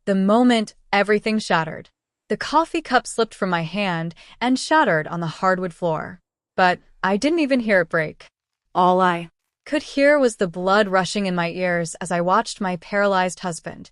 The moment, everything shattered. The coffee cup slipped from my hand and shattered on the hardwood floor. But I didn't even hear it break. All I could hear was the blood rushing in my ears as I watched my paralyzed husband,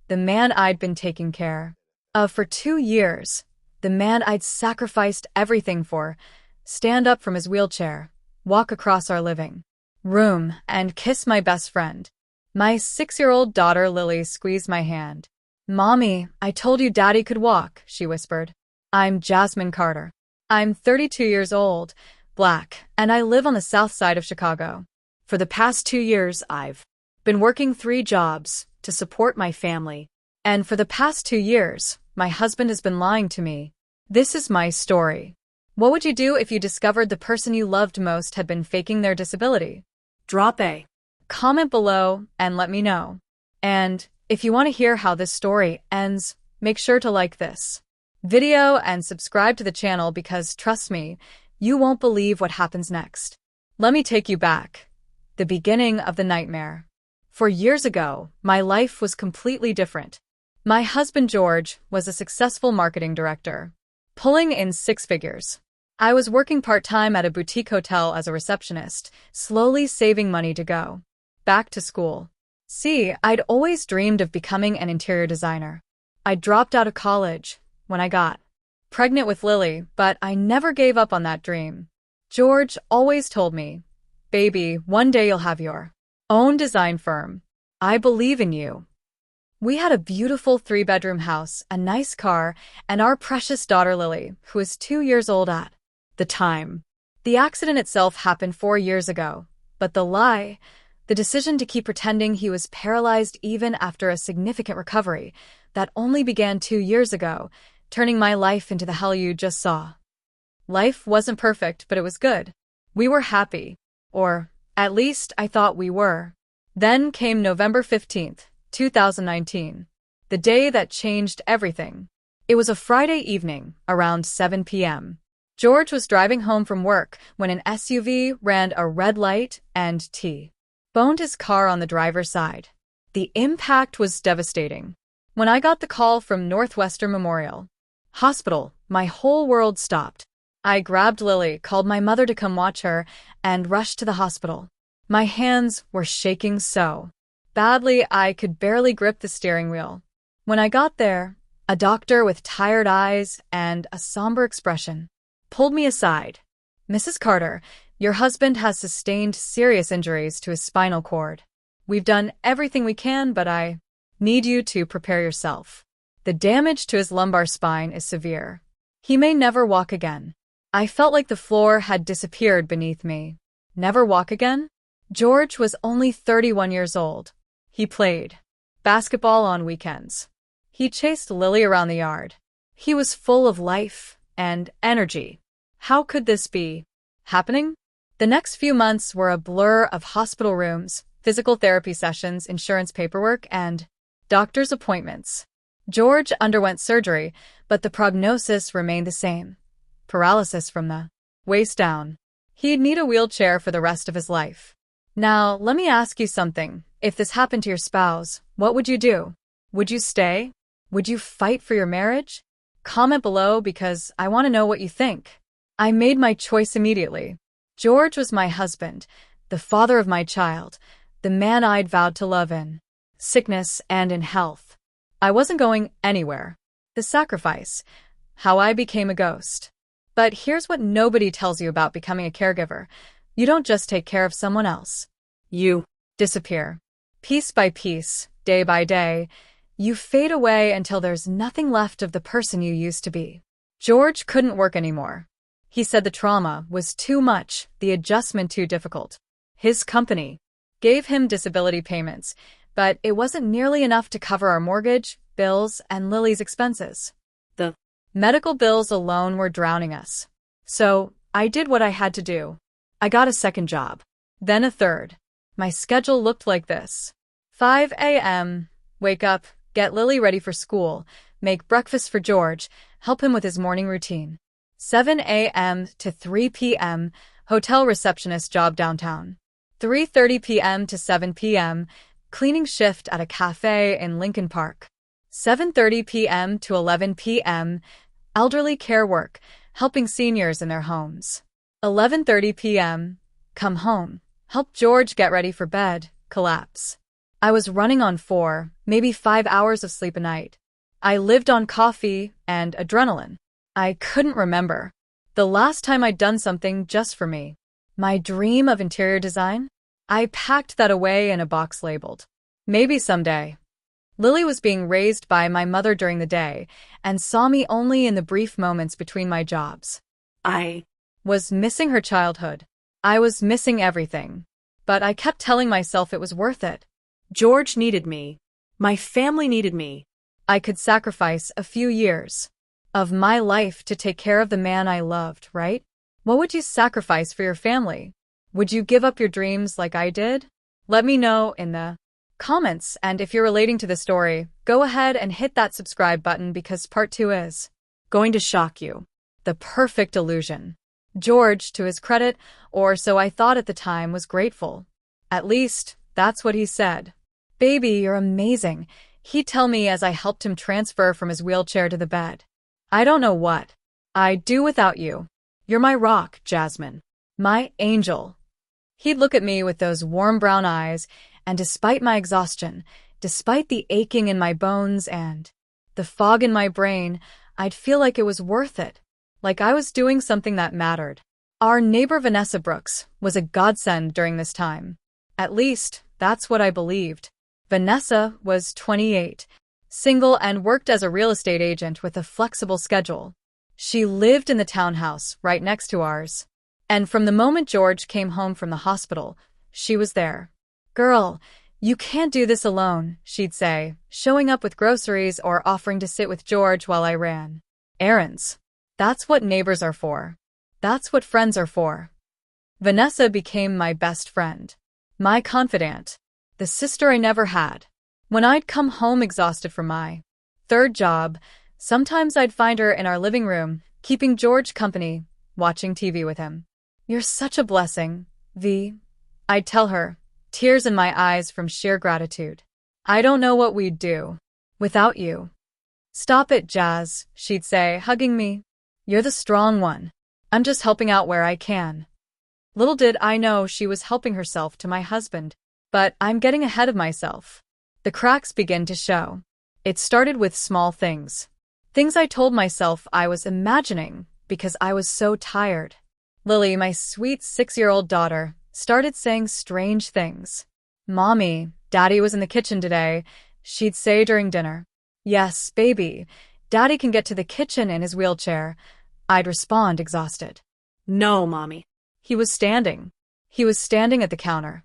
the man I'd been taking care of for 2 years, the man I'd sacrificed everything for, stand up from his wheelchair, walk across our living room, and kiss my best friend. My 6-year-old daughter Lily squeezed my hand. "Mommy, I told you Daddy could walk," she whispered. "I'm Jasmine Carter. I'm 32 years old, Black, and I live on the south side of Chicago. For the past 2 years, I've been working 3 jobs to support my family. And for the past 2 years, my husband has been lying to me. This is my story. What would you do if you discovered the person you loved most had been faking their disability? Drop a comment below and let me know. And if you want to hear how this story ends, make sure to like this video and subscribe to the channel because, trust me, you won't believe what happens next. Let me take you back. The beginning of the nightmare. 4 years ago, my life was completely different. My husband George was a successful marketing director, pulling in 6 figures. I was working part-time at a boutique hotel as a receptionist, slowly saving money to go back to school. See, I'd always dreamed of becoming an interior designer. I dropped out of college when I got pregnant with Lily, but I never gave up on that dream. George always told me, "Baby, one day you'll have your own design firm. I believe in you." We had a beautiful 3-bedroom house, a nice car, and our precious daughter Lily, who was 2 years old at the time. The accident itself happened 4 years ago, but the lie, the decision to keep pretending he was paralyzed even after a significant recovery, that only began 2 years ago, turning my life into the hell you just saw. Life wasn't perfect, but it was good. We were happy. Or, at least, I thought we were. Then came November 15th, 2019. The day that changed everything. It was a Friday evening, around 7 p.m. George was driving home from work when an SUV ran a red light and T-boned his car on the driver's side. The impact was devastating. When I got the call from Northwestern Memorial Hospital, my whole world stopped. I grabbed Lily, called my mother to come watch her, and rushed to the hospital. My hands were shaking so badly I could barely grip the steering wheel. When I got there, a doctor with tired eyes and a somber expression pulled me aside. "Mrs. Carter, your husband has sustained serious injuries to his spinal cord. We've done everything we can, but I need you to prepare yourself. The damage to his lumbar spine is severe. He may never walk again." I felt like the floor had disappeared beneath me. Never walk again? George was only 31 years old. He played basketball on weekends. He chased Lily around the yard. He was full of life and energy. How could this be happening? The next few months were a blur of hospital rooms, physical therapy sessions, insurance paperwork, and doctor's appointments. George underwent surgery, but the prognosis remained the same. Paralysis from the waist down. He'd need a wheelchair for the rest of his life. Now, let me ask you something. If this happened to your spouse, what would you do? Would you stay? Would you fight for your marriage? Comment below because I want to know what you think. I made my choice immediately. George was my husband, the father of my child, the man I'd vowed to love in sickness and in health. I wasn't going anywhere. The sacrifice. How I became a ghost. But here's what nobody tells you about becoming a caregiver. You don't just take care of someone else. You disappear. Piece by piece, day by day, you fade away until there's nothing left of the person you used to be. George couldn't work anymore. He said the trauma was too much, the adjustment too difficult. His company gave him disability payments, but it wasn't nearly enough to cover our mortgage, bills, and Lily's expenses. The medical bills alone were drowning us. So, I did what I had to do. I got a second job. Then a third. My schedule looked like this. 5 a.m. Wake up, get Lily ready for school, make breakfast for George, help him with his morning routine. 7 a.m. to 3 p.m. Hotel receptionist job downtown. 3:30 p.m. to 7 p.m. Cleaning shift at a cafe in Lincoln Park. 7:30 p.m. to 11 p.m. Elderly care work, helping seniors in their homes. 11:30 p.m. Come home. Help George get ready for bed. Collapse. I was running on 4, maybe 5 hours of sleep a night. I lived on coffee and adrenaline. I couldn't remember the last time I'd done something just for me. My dream of interior design? I packed that away in a box labeled, maybe someday. Lily was being raised by my mother during the day and saw me only in the brief moments between my jobs. I was missing her childhood. I was missing everything. But I kept telling myself it was worth it. George needed me. My family needed me. I could sacrifice a few years of my life to take care of the man I loved, right? What would you sacrifice for your family? Would you give up your dreams like I did? Let me know in the comments, and if you're relating to the story, go ahead and hit that subscribe button because part 2 is going to shock you. The perfect illusion. George, to his credit, or so I thought at the time, was grateful. At least, that's what he said. Baby, you're amazing, he'd tell me as I helped him transfer from his wheelchair to the bed. I don't know what I'd do without you. You're my rock, Jasmine. My angel. He'd look at me with those warm brown eyes, and despite my exhaustion, despite the aching in my bones and the fog in my brain, I'd feel like it was worth it. Like I was doing something that mattered. Our neighbor Vanessa Brooks was a godsend during this time. At least, that's what I believed. Vanessa was 28, single and worked as a real estate agent with a flexible schedule. She lived in the townhouse right next to ours. And from the moment George came home from the hospital, she was there. Girl, you can't do this alone, she'd say, showing up with groceries or offering to sit with George while I ran errands. That's what neighbors are for. That's what friends are for. Vanessa became my best friend. My confidant. The sister I never had. When I'd come home exhausted from my 3rd job, sometimes I'd find her in our living room, keeping George company, watching TV with him. You're such a blessing, V. I'd tell her, tears in my eyes from sheer gratitude. I don't know what we'd do without you. Stop it, Jazz, she'd say, hugging me. You're the strong one. I'm just helping out where I can. Little did I know she was helping herself to my husband. But I'm getting ahead of myself. The cracks begin to show. It started with small things. Things I told myself I was imagining because I was so tired. Lily, my sweet 6-year-old daughter, started saying strange things. Mommy, Daddy was in the kitchen today, she'd say during dinner. Yes, baby, Daddy can get to the kitchen in his wheelchair. I'd respond exhausted. No, Mommy. He was standing. He was standing at the counter.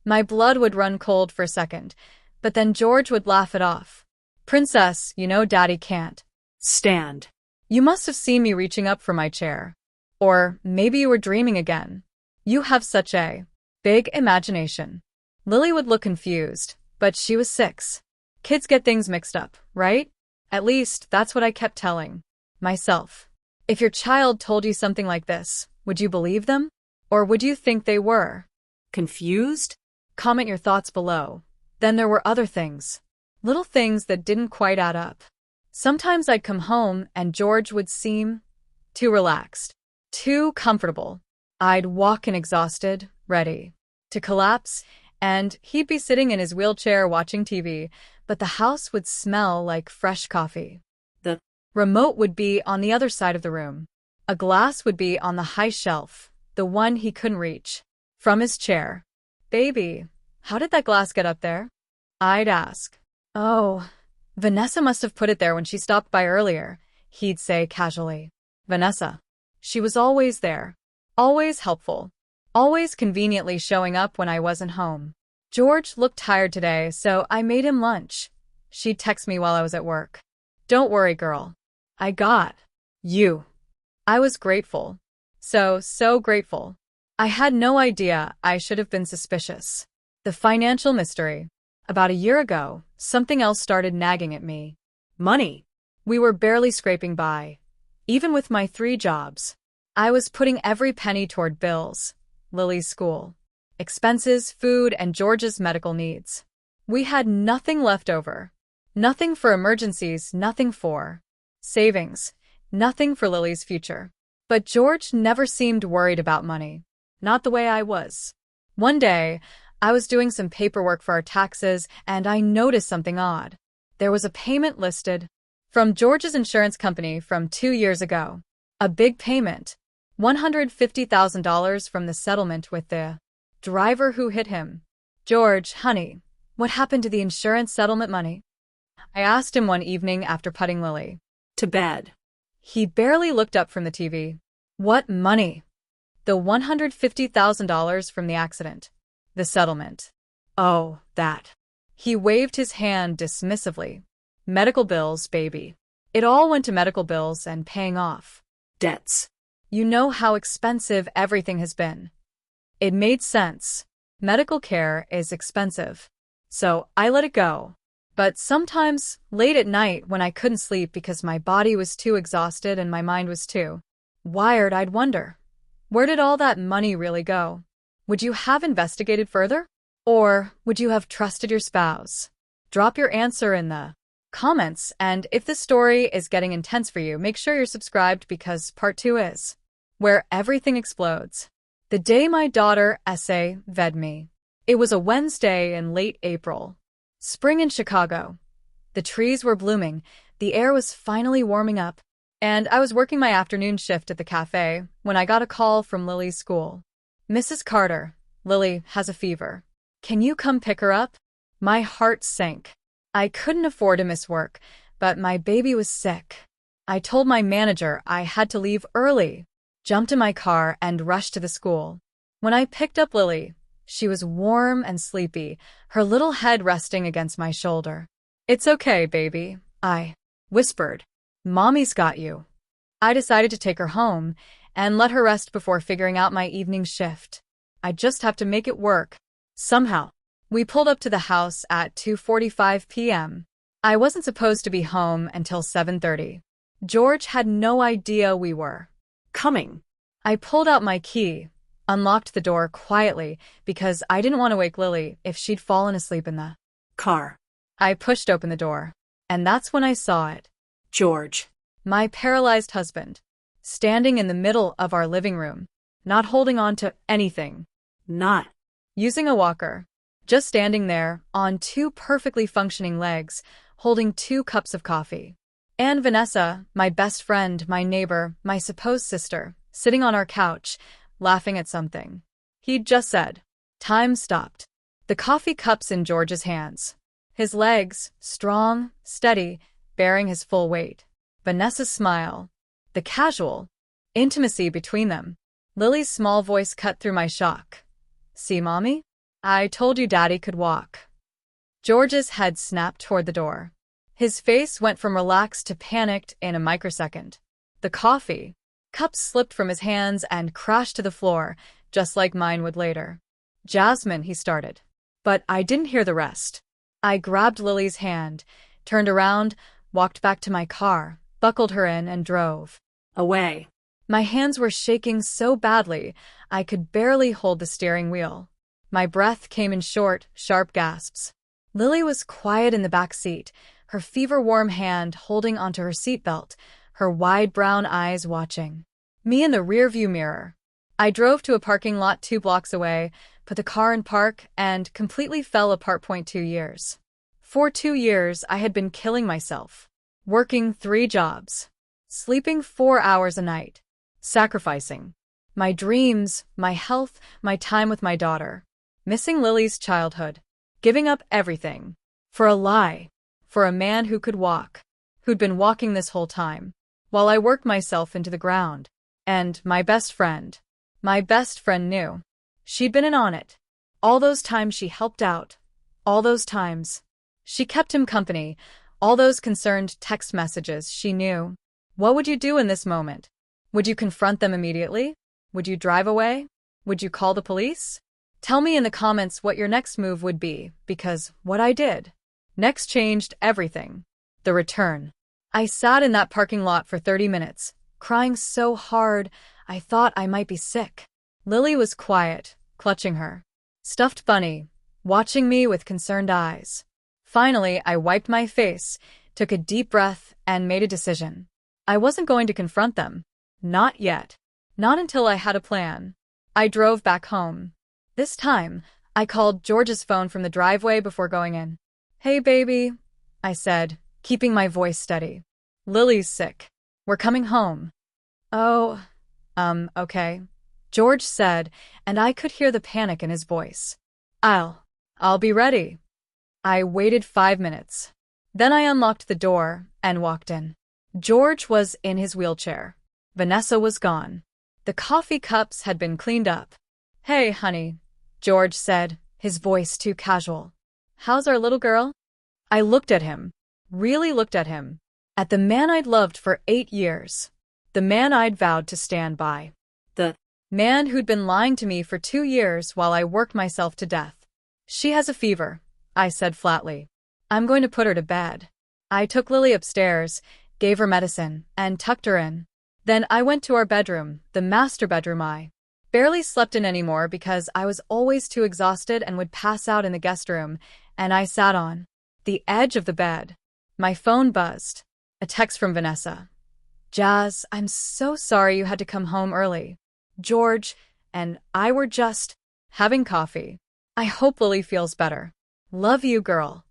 My blood would run cold for a second, but then George would laugh it off. Princess, you know Daddy can't stand. You must have seen me reaching up for my chair. Or maybe you were dreaming again. You have such a big imagination. Lily would look confused, but she was 6. Kids get things mixed up, right? At least, that's what I kept telling myself. If your child told you something like this, would you believe them? Or would you think they were confused? Comment your thoughts below. Then there were other things. Little things that didn't quite add up. Sometimes I'd come home and George would seem too relaxed, too comfortable. I'd walk in exhausted, ready to collapse, and he'd be sitting in his wheelchair watching TV, but the house would smell like fresh coffee. The remote would be on the other side of the room. A glass would be on the high shelf, the one he couldn't reach from his chair. Baby, how did that glass get up there? I'd ask. Oh, Vanessa must have put it there when she stopped by earlier, he'd say casually. Vanessa. She was always there. Always helpful. Always conveniently showing up when I wasn't home. George looked tired today, so I made him lunch. She'd text me while I was at work. Don't worry, girl. I got you. I was grateful. So grateful. I had no idea I should have been suspicious. The financial mystery. About a year ago, something else started nagging at me. Money. We were barely scraping by. Even with my 3 jobs. I was putting every penny toward bills, Lily's school, expenses, food, and George's medical needs. We had nothing left over. Nothing for emergencies, nothing for savings, nothing for Lily's future. But George never seemed worried about money. Not the way I was. One day, I was doing some paperwork for our taxes and I noticed something odd. There was a payment listed from George's insurance company from 2 years ago. A big payment. $150,000 from the settlement with the driver who hit him. George, honey, what happened to the insurance settlement money? I asked him one evening after putting Lily to bed. He barely looked up from the TV. What money? The $150,000 from the accident. The settlement. Oh, that. He waved his hand dismissively. Medical bills, baby. It all went to medical bills and paying off debts. You know how expensive everything has been. It made sense. Medical care is expensive. So I let it go. But sometimes, late at night when I couldn't sleep because my body was too exhausted and my mind was too wired, I'd wonder, where did all that money really go? Would you have investigated further? Or would you have trusted your spouse? Drop your answer in the comments, and if this story is getting intense for you, make sure you're subscribed because part 2 is where everything explodes. The day my daughter ved me. It was a Wednesday in late April. Spring in Chicago. The trees were blooming, the air was finally warming up, and I was working my afternoon shift at the cafe when I got a call from Lily's school. Mrs. Carter, Lily has a fever. Can you come pick her up? My heart sank. I couldn't afford to miss work, but my baby was sick. I told my manager I had to leave early, jumped in my car, and rushed to the school. When I picked up Lily, she was warm and sleepy, her little head resting against my shoulder. It's okay, baby, I whispered. Mommy's got you. I decided to take her home and let her rest before figuring out my evening shift. I just have to make it work. Somehow. We pulled up to the house at 2:45 p.m. I wasn't supposed to be home until 7:30. George had no idea we were coming. I pulled out my key, unlocked the door quietly because I didn't want to wake Lily if she'd fallen asleep in the car. I pushed open the door, and that's when I saw it. George, my paralyzed husband, standing in the middle of our living room, not holding on to anything, not using a walker, just standing there on 2 perfectly functioning legs, holding 2 cups of coffee. And Vanessa, my best friend, my neighbor, my supposed sister, sitting on our couch, laughing at something he'd just said. Time stopped. The coffee cups in George's hands. His legs, strong, steady, bearing his full weight. Vanessa's smile. The casual intimacy between them. Lily's small voice cut through my shock. See, Mommy? I told you Daddy could walk. George's head snapped toward the door. His face went from relaxed to panicked in a microsecond. The coffee cups slipped from his hands and crashed to the floor, just like mine would later. Jasmine, he started. But I didn't hear the rest. I grabbed Lily's hand, turned around, walked back to my car, buckled her in, and drove away. My hands were shaking so badly, I could barely hold the steering wheel. My breath came in short, sharp gasps. Lily was quiet in the back seat, her fever-warm hand holding onto her seatbelt, her wide brown eyes watching me in the rearview mirror. I drove to a parking lot 2 blocks away, put the car in park, and completely fell apart. 2 years. For 2 years, I had been killing myself, working 3 jobs, sleeping 4 hours a night, sacrificing my dreams, my health, my time with my daughter, missing Lily's childhood, giving up everything for a lie, for a man who could walk, who'd been walking this whole time, while I worked myself into the ground. And my best friend knew. She'd been in on it. All those times she helped out, all those times she kept him company, all those concerned text messages she knew. What would you do in this moment? Would you confront them immediately? Would you drive away? Would you call the police? Tell me in the comments what your next move would be, because what I did next changed everything. The return. I sat in that parking lot for 30 minutes, crying so hard I thought I might be sick. Lily was quiet, clutching her stuffed bunny, watching me with concerned eyes. Finally, I wiped my face, took a deep breath, and made a decision. I wasn't going to confront them. Not yet. Not until I had a plan. I drove back home. This time, I called George's phone from the driveway before going in. "Hey, baby," I said, keeping my voice steady. "Lily's sick. We're coming home." "Oh, okay," George said, and I could hear the panic in his voice. I'll be ready." I waited 5 minutes. Then I unlocked the door and walked in. George was in his wheelchair. Vanessa was gone. The coffee cups had been cleaned up. "Hey, honey," George said, his voice too casual. "How's our little girl?" I looked at him. Really looked at him. At the man I'd loved for 8 years. The man I'd vowed to stand by. The man who'd been lying to me for 2 years while I worked myself to death. "She has a fever," I said flatly. "I'm going to put her to bed." I took Lily upstairs, gave her medicine, and tucked her in. Then I went to our bedroom, the master bedroom I barely slept in anymore because I was always too exhausted and would pass out in the guest room, and I sat on the edge of the bed. My phone buzzed. A text from Vanessa. "Jazz, I'm so sorry you had to come home early. George and I were just having coffee. I hope Lily feels better. Love you, girl."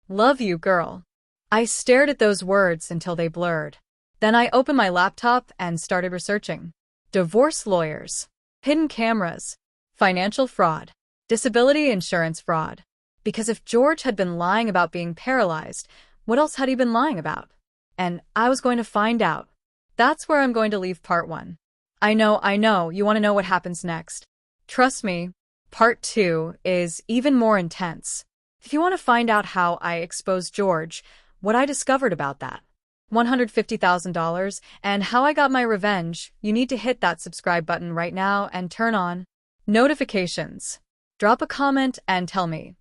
Love you, girl. I stared at those words until they blurred. Then I opened my laptop and started researching. Divorce lawyers, hidden cameras, financial fraud, disability insurance fraud. Because if George had been lying about being paralyzed, what else had he been lying about? And I was going to find out. That's where I'm going to leave part 1. I know, you want to know what happens next. Trust me, part 2 is even more intense. If you want to find out how I exposed George, what I discovered about that $150,000, and how I got my revenge, you need to hit that subscribe button right now and turn on notifications. Drop a comment and tell me,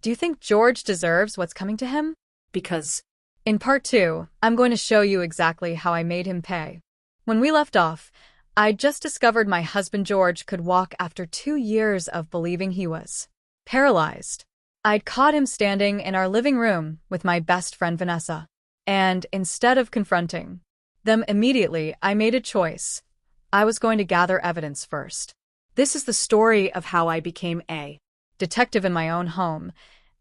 do you think George deserves what's coming to him? Because in part 2, I'm going to show you exactly how I made him pay. When we left off, I just discovered my husband George could walk after 2 years of believing he was paralyzed. I'd caught him standing in our living room with my best friend Vanessa. And instead of confronting them immediately, I made a choice. I was going to gather evidence first. This is the story of how I became a detective in my own home,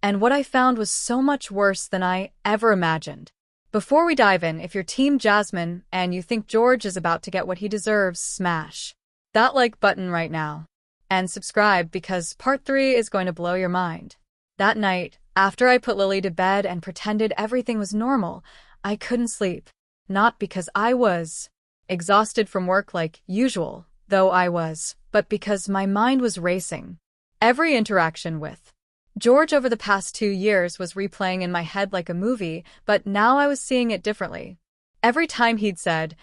and what I found was so much worse than I ever imagined. Before we dive in, if you're Team Jasmine and you think George is about to get what he deserves, smash that like button right now. And subscribe because part 3 is going to blow your mind. That night, after I put Lily to bed and pretended everything was normal, I couldn't sleep. Not because I was exhausted from work like usual, though I was, but because my mind was racing. Every interaction with George over the past 2 years was replaying in my head like a movie, but now I was seeing it differently. Every time he'd said,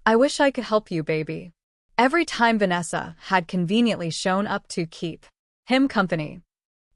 "I wish I could help you, baby." Every time Vanessa had conveniently shown up to keep him company.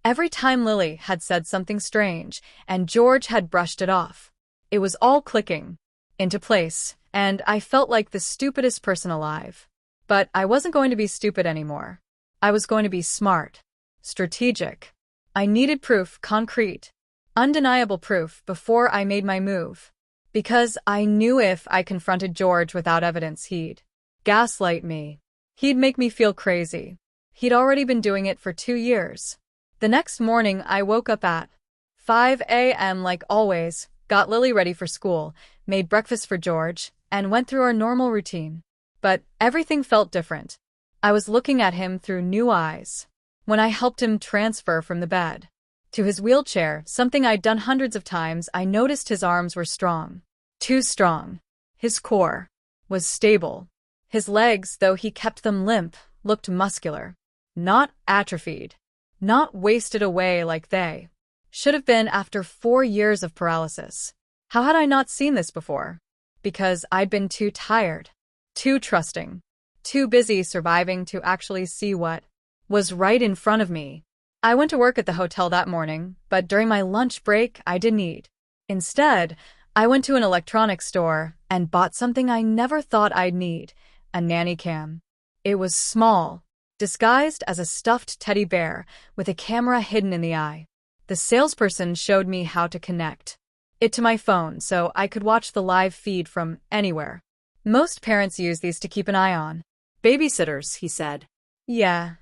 Every time Lily had said something strange and George had brushed it off. It was all clicking into place, and I felt like the stupidest person alive. But I wasn't going to be stupid anymore. I was going to be smart, strategic. I needed proof, concrete, undeniable proof before I made my move. Because I knew if I confronted George without evidence, he'd gaslight me. He'd make me feel crazy. He'd already been doing it for 2 years. The next morning, I woke up at 5 a.m. like always, got Lily ready for school, made breakfast for George, and went through our normal routine. But everything felt different. I was looking at him through new eyes. When I helped him transfer from the bed to his wheelchair, something I'd done hundreds of times, I noticed his arms were strong. Too strong. His core was stable. His legs, though he kept them limp, looked muscular. Not atrophied. Not wasted away like they should have been after 4 years of paralysis. How had I not seen this before? Because I'd been too tired, too trusting, too busy surviving to actually see what was right in front of me. I went to work at the hotel that morning, but during my lunch break, I didn't eat. Instead, I went to an electronics store and bought something I never thought I'd need, a nanny cam. It was small, disguised as a stuffed teddy bear with a camera hidden in the eye. The salesperson showed me how to connect it to my phone so I could watch the live feed from anywhere. Most parents use these to keep an eye on Babysitters, he said. Yeah,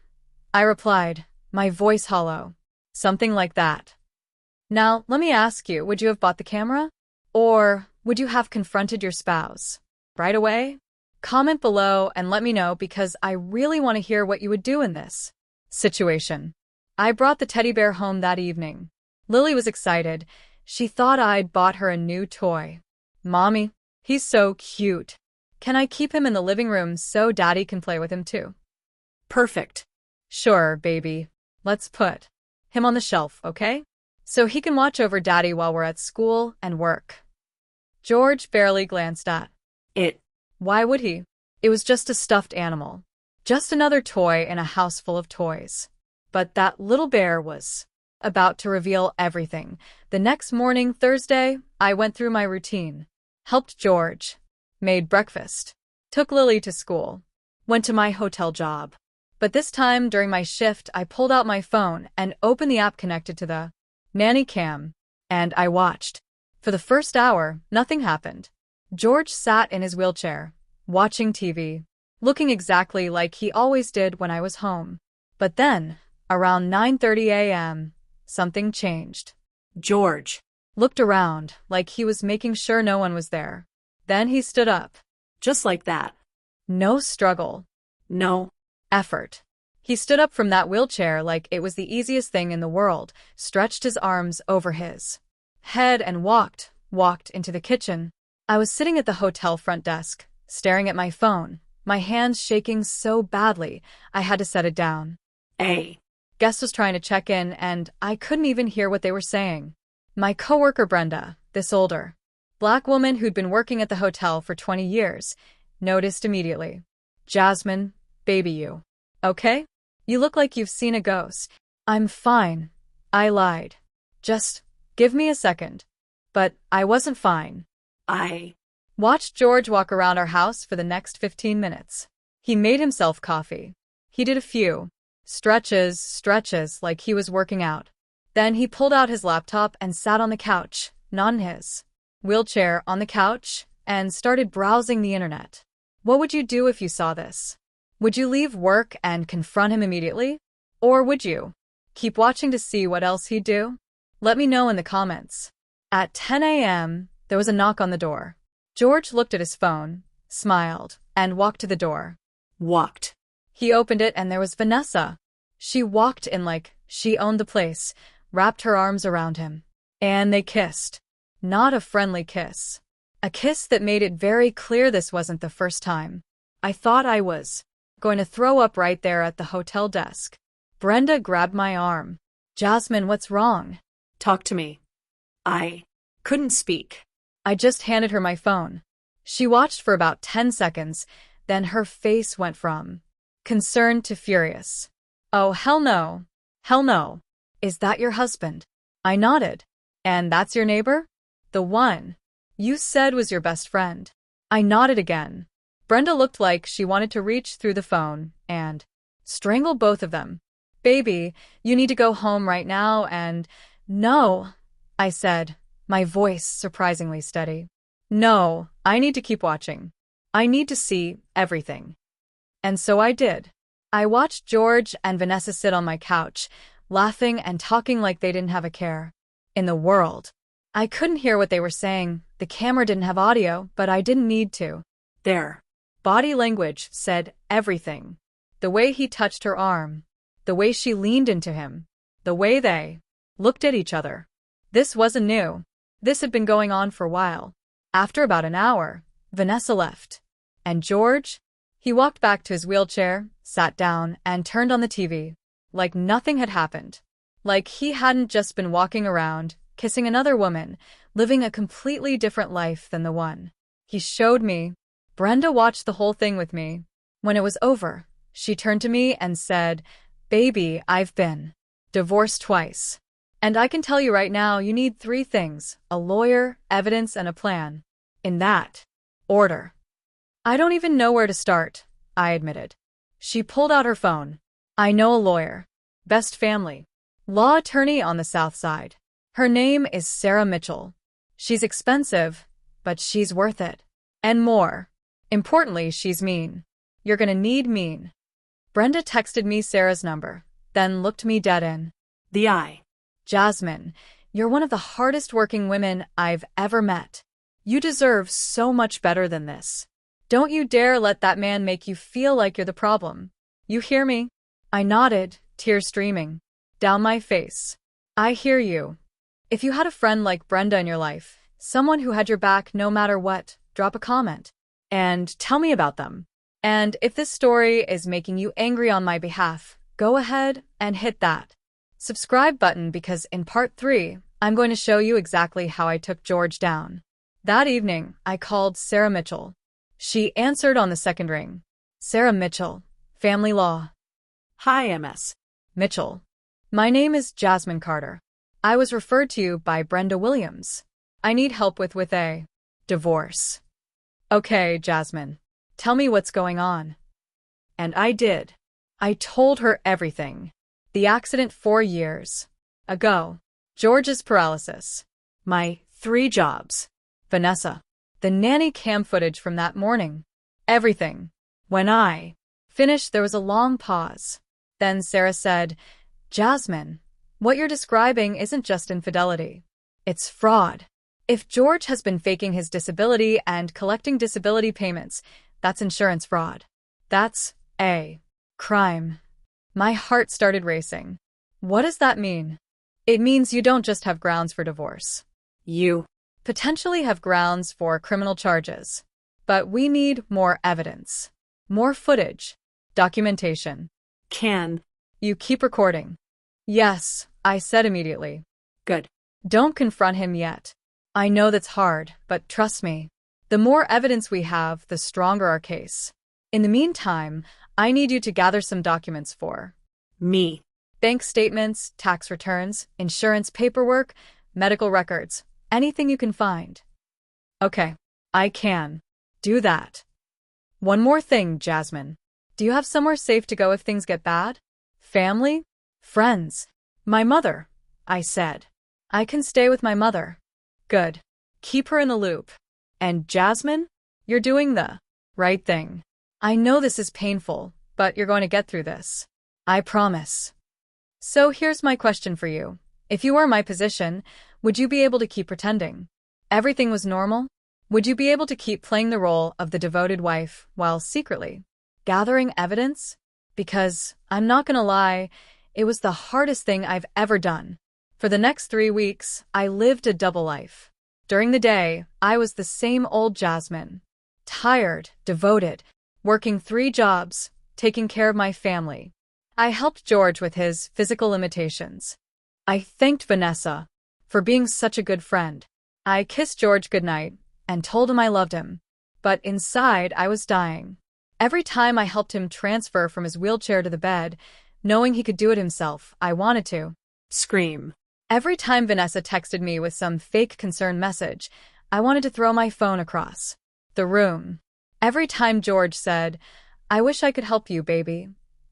I replied, my voice hollow. Something like that. Now, let me ask you, would you have bought the camera? Or would you have confronted your spouse right away? Comment below and let me know because I really want to hear what you would do in this situation. I brought the teddy bear home that evening. Lily was excited. She thought I'd bought her a new toy. Mommy, he's so cute. Can I keep him in the living room so Daddy can play with him too? Perfect. Sure, baby. Let's put him on the shelf, okay? So he can watch over Daddy while we're at school and work. George barely glanced at it. Why would he? It was just a stuffed animal. Just another toy in a house full of toys. But that little bear was about to reveal everything. The next morning, Thursday, I went through my routine. Helped George. Made breakfast. Took Lily to school. Went to my hotel job. But this time, during my shift, I pulled out my phone and opened the app connected to the nanny cam. And I watched. For the first hour, nothing happened. George sat in his wheelchair, watching TV, looking exactly like he always did when I was home. But then, around 9:30 a.m., something changed. George looked around like he was making sure no one was there. Then he stood up. Just like that. No struggle. No effort. He stood up from that wheelchair like it was the easiest thing in the world, stretched his arms over his head and walked into the kitchen. I was sitting at the hotel front desk, staring at my phone, my hands shaking so badly I had to set it down. A guest was trying to check in and I couldn't even hear what they were saying. My coworker Brenda, this older Black woman who'd been working at the hotel for 20 years, noticed immediately. Jasmine, baby, you okay? You look like you've seen a ghost. I'm fine. I lied. Just give me a second. But I wasn't fine. I watched George walk around our house for the next 15 minutes. He made himself coffee. He did a few stretches like he was working out. Then he pulled out his laptop and sat on the couch, not in his wheelchair, on the couch, and started browsing the internet. What would you do if you saw this? Would you leave work and confront him immediately? Or would you keep watching to see what else he'd do? Let me know in the comments. At 10 a.m., there was a knock on the door. George looked at his phone, smiled, and walked to the door. He opened it and there was Vanessa. She walked in like she owned the place, wrapped her arms around him. And they kissed. Not a friendly kiss. A kiss that made it very clear this wasn't the first time. I thought I was going to throw up right there at the hotel desk. Brenda grabbed my arm. Jasmine, what's wrong? Talk to me. I couldn't speak. I just handed her my phone. She watched for about 10 seconds, then her face went from concerned to furious. Oh, hell no. Hell no. Is that your husband? I nodded. And that's your neighbor? The one you said was your best friend. I nodded again. Brenda looked like she wanted to reach through the phone and strangle both of them. Baby, you need to go home right now and… No, I said, my voice surprisingly steady. No, I need to keep watching. I need to see everything. And so I did. I watched George and Vanessa sit on my couch, laughing and talking like they didn't have a care in the world. I couldn't hear what they were saying. The camera didn't have audio, but I didn't need to. Their body language said everything. The way he touched her arm, the way she leaned into him, the way they looked at each other. This wasn't new. This had been going on for a while. After about an hour, Vanessa left. And George? He walked back to his wheelchair, sat down, and turned on the TV. Like nothing had happened. Like he hadn't just been walking around, kissing another woman, living a completely different life than the one he showed me. Brenda watched the whole thing with me. When it was over, she turned to me and said, Baby, I've been divorced twice. And I can tell you right now you need 3 things: a lawyer, evidence, and a plan. In that order. I don't even know where to start, I admitted. She pulled out her phone. I know a lawyer. Best family. law attorney on the South Side. Her name is Sarah Mitchell. She's expensive, but she's worth it. And more. Importantly, she's mean. You're gonna need mean. Brenda texted me Sarah's number, then looked me dead in The eye. Jasmine, you're one of the hardest working women I've ever met. You deserve so much better than this. Don't you dare let that man make you feel like you're the problem. You hear me? I nodded, tears streaming down my face. I hear you. If you had a friend like Brenda in your life, someone who had your back no matter what, drop a comment. And tell me about them. And if this story is making you angry on my behalf, go ahead and hit that subscribe button because in part 3, I'm going to show you exactly how I took George down. That evening, I called Sarah Mitchell. She answered on the second ring. Sarah Mitchell, Family Law. Hi, MS. Mitchell. My name is Jasmine Carter. I was referred to you by Brenda Williams. I need help with a divorce. Okay, Jasmine. Tell me what's going on. And I did. I told her everything. The accident 4 years ago. George's paralysis. My 3 jobs. Vanessa. The nanny cam footage from that morning. Everything. When I finished, there was a long pause. Then Sarah said, Jasmine, what you're describing isn't just infidelity. It's fraud. If George has been faking his disability and collecting disability payments, that's insurance fraud. That's a crime. My heart started racing. What does that mean? It means you don't just have grounds for divorce. You potentially have grounds for criminal charges. But we need more evidence. More footage. Documentation. Can you keep recording? Yes, I said immediately. Good. Don't confront him yet. I know that's hard, but trust me. The more evidence we have, the stronger our case. In the meantime, I need you to gather some documents for me. Bank statements, tax returns, insurance paperwork, medical records, anything you can find. Okay, I can do that. One more thing, Jasmine. Do you have somewhere safe to go if things get bad? Family? Friends? My mother, I said. I can stay with my mother. Good. Keep her in the loop. And Jasmine, you're doing the right thing. I know this is painful, but you're going to get through this. I promise. So here's my question for you. If you were in my position, would you be able to keep pretending everything was normal? Would you be able to keep playing the role of the devoted wife while secretly gathering evidence? Because, I'm not gonna lie, it was the hardest thing I've ever done. For the next 3 weeks, I lived a double life. During the day, I was the same old Jasmine. Tired, devoted, working 3 jobs, taking care of my family. I helped George with his physical limitations. I thanked Vanessa for being such a good friend. I kissed George goodnight and told him I loved him. But inside, I was dying. Every time I helped him transfer from his wheelchair to the bed, knowing he could do it himself, I wanted to scream. Every time Vanessa texted me with some fake concern message, I wanted to throw my phone across the room. Every time George said, I wish I could help you, baby,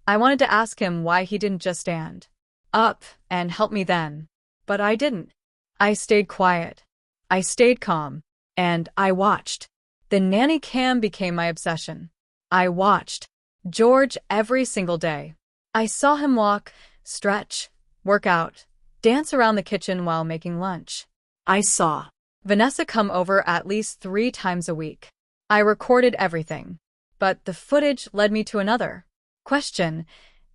I wanted to ask him why he didn't just stand up and help me then. But I didn't. I stayed quiet. I stayed calm. And I watched. The nanny cam became my obsession. I watched George every single day. I saw him walk, stretch, work out, dance around the kitchen while making lunch. I saw Vanessa come over at least 3 times a week. I recorded everything. But the footage led me to another question.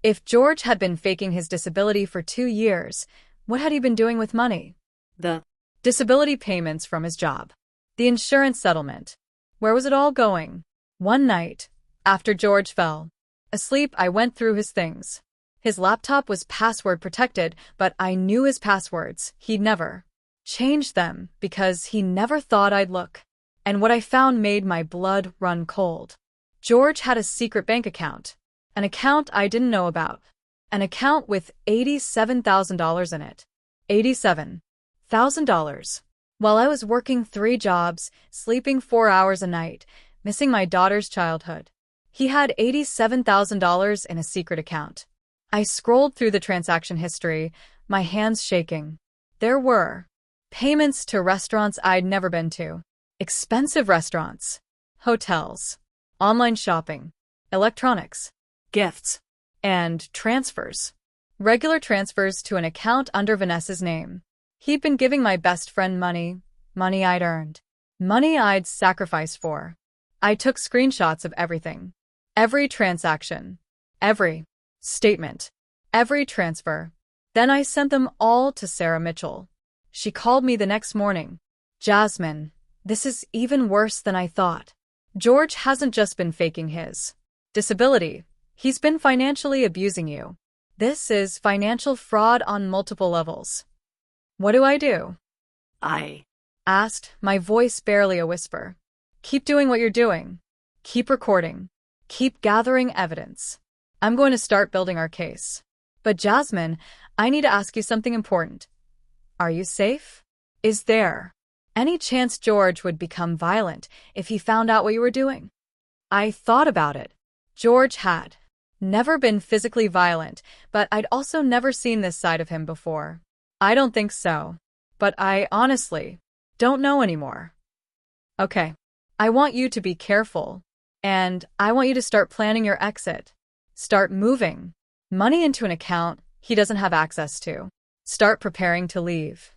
If George had been faking his disability for 2 years, what had he been doing with money? The disability payments from his job. The insurance settlement. Where was it all going? One night, after George fell asleep, I went through his things. His laptop was password protected, but I knew his passwords. He'd never changed them because he never thought I'd look. And what I found made my blood run cold. George had a secret bank account. An account I didn't know about. An account with $87,000 in it. $87,000. While I was working 3 jobs, sleeping 4 hours a night, missing my daughter's childhood. He had $87,000 in a secret account. I scrolled through the transaction history, my hands shaking. There were payments to restaurants I'd never been to. Expensive restaurants, hotels, online shopping, electronics, Gifts. and transfers. Regular transfers to an account under Vanessa's name. He'd been giving my best friend money I'd earned, money I'd sacrificed for. I took screenshots of everything. Every transaction, every statement, every transfer. Then I sent them all to Sarah Mitchell. She called me the next morning. Jasmine, this is even worse than I thought. George hasn't just been faking his disability. He's been financially abusing you. This is financial fraud on multiple levels. What do I do? I Asked, my voice barely a whisper. Keep doing what you're doing. Keep recording. Keep gathering evidence. I'm going to start building our case. But Jasmine, I need to ask you something important. Are you safe? Is there any chance George would become violent if he found out what you were doing? I thought about it. George had never been physically violent, but I'd also never seen this side of him before. I don't think so. But I honestly don't know anymore. Okay. I want you to be careful. And I want you to start planning your exit. Start moving money into an account he doesn't have access to. Start preparing to leave.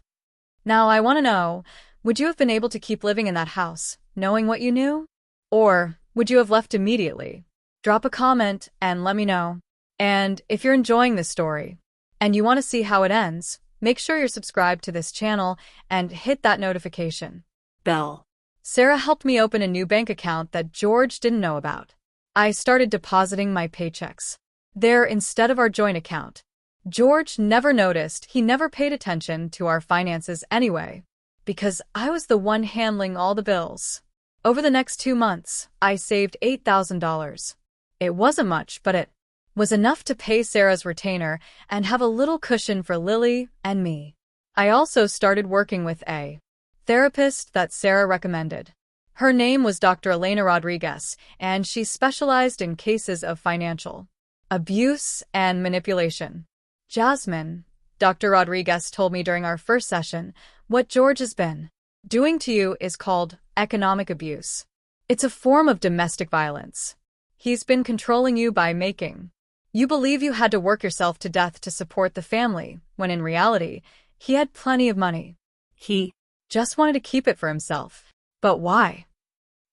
Now, I want to know, would you have been able to keep living in that house, knowing what you knew? Or would you have left immediately? Drop a comment and let me know. And if you're enjoying this story and you want to see how it ends, make sure you're subscribed to this channel and hit that notification bell. Sarah helped me open a new bank account that George didn't know about. I started depositing my paychecks there instead of our joint account. George never noticed. He never paid attention to our finances anyway, because I was the one handling all the bills. Over the next 2 months, I saved $8,000. It wasn't much, but it was enough to pay Sarah's retainer and have a little cushion for Lily and me. I also started working with a therapist that Sarah recommended. Her name was Dr. Elena Rodriguez, and she specialized in cases of financial abuse and manipulation. Jasmine, Dr. Rodriguez told me during our first session, what George has been doing to you is called economic abuse. It's a form of domestic violence. He's been controlling you by making you believe you had to work yourself to death to support the family, when in reality, he had plenty of money. He just wanted to keep it for himself. But why?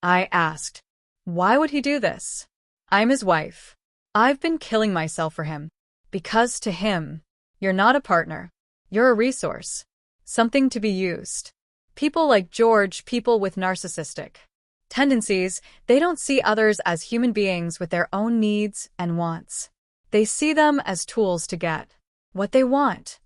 I asked. Why would he do this? I'm his wife. I've been killing myself for him. Because to him, you're not a partner. You're a resource. Something to be used. People like George, people with narcissistic tendencies, they don't see others as human beings with their own needs and wants. They see them as tools to get what they want.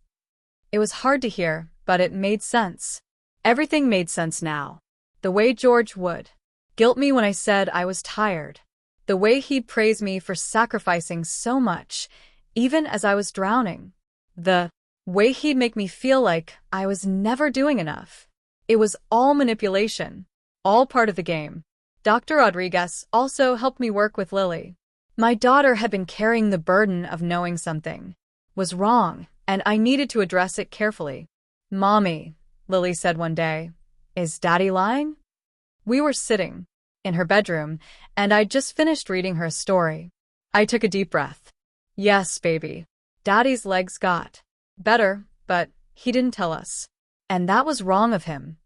It was hard to hear, but it made sense. Everything made sense now. The way George would guilt me when I said I was tired. The way he'd praise me for sacrificing so much, even as I was drowning. The way he'd make me feel like I was never doing enough. It was all manipulation, all part of the game. Dr. Rodriguez also helped me work with Lily. My daughter had been carrying the burden of knowing something was wrong, and I needed to address it carefully. Mommy, Lily said one day, is Daddy lying? We were sitting in her bedroom, and I'd just finished reading her a story. I took a deep breath. Yes, baby. Daddy's legs got better, but he didn't tell us. And that was wrong of him.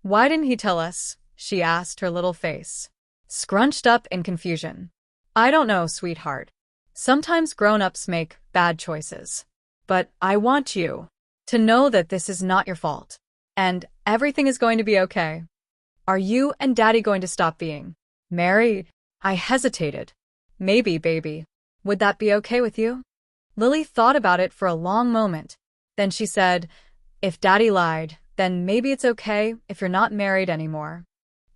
Why didn't he tell us? She asked, her little face scrunched up in confusion. I don't know, sweetheart. Sometimes grown-ups make bad choices. But I want you to know that this is not your fault. And everything is going to be okay. Are you and Daddy going to stop being married? I hesitated. Maybe, baby. Would that be okay with you? Lily thought about it for a long moment. Then she said, if Daddy lied, then maybe it's okay if you're not married anymore.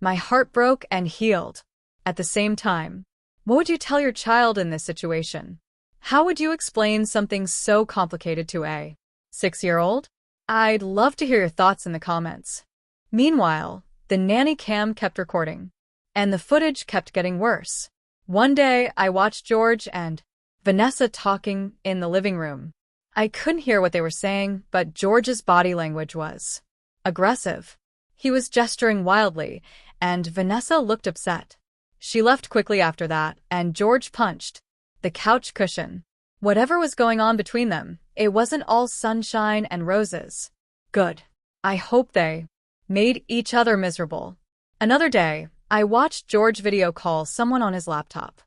My heart broke and healed. At the same time, what would you tell your child in this situation? How would you explain something so complicated to a 6-year-old? I'd love to hear your thoughts in the comments. Meanwhile, the nanny cam kept recording, and the footage kept getting worse. One day, I watched George and Vanessa talking in the living room. I couldn't hear what they were saying, but George's body language was aggressive. He was gesturing wildly, and Vanessa looked upset. She left quickly after that, and George punched the couch cushion. Whatever was going on between them, it wasn't all sunshine and roses. Good. I hope they made each other miserable. Another day, I watched George video call someone on his laptop.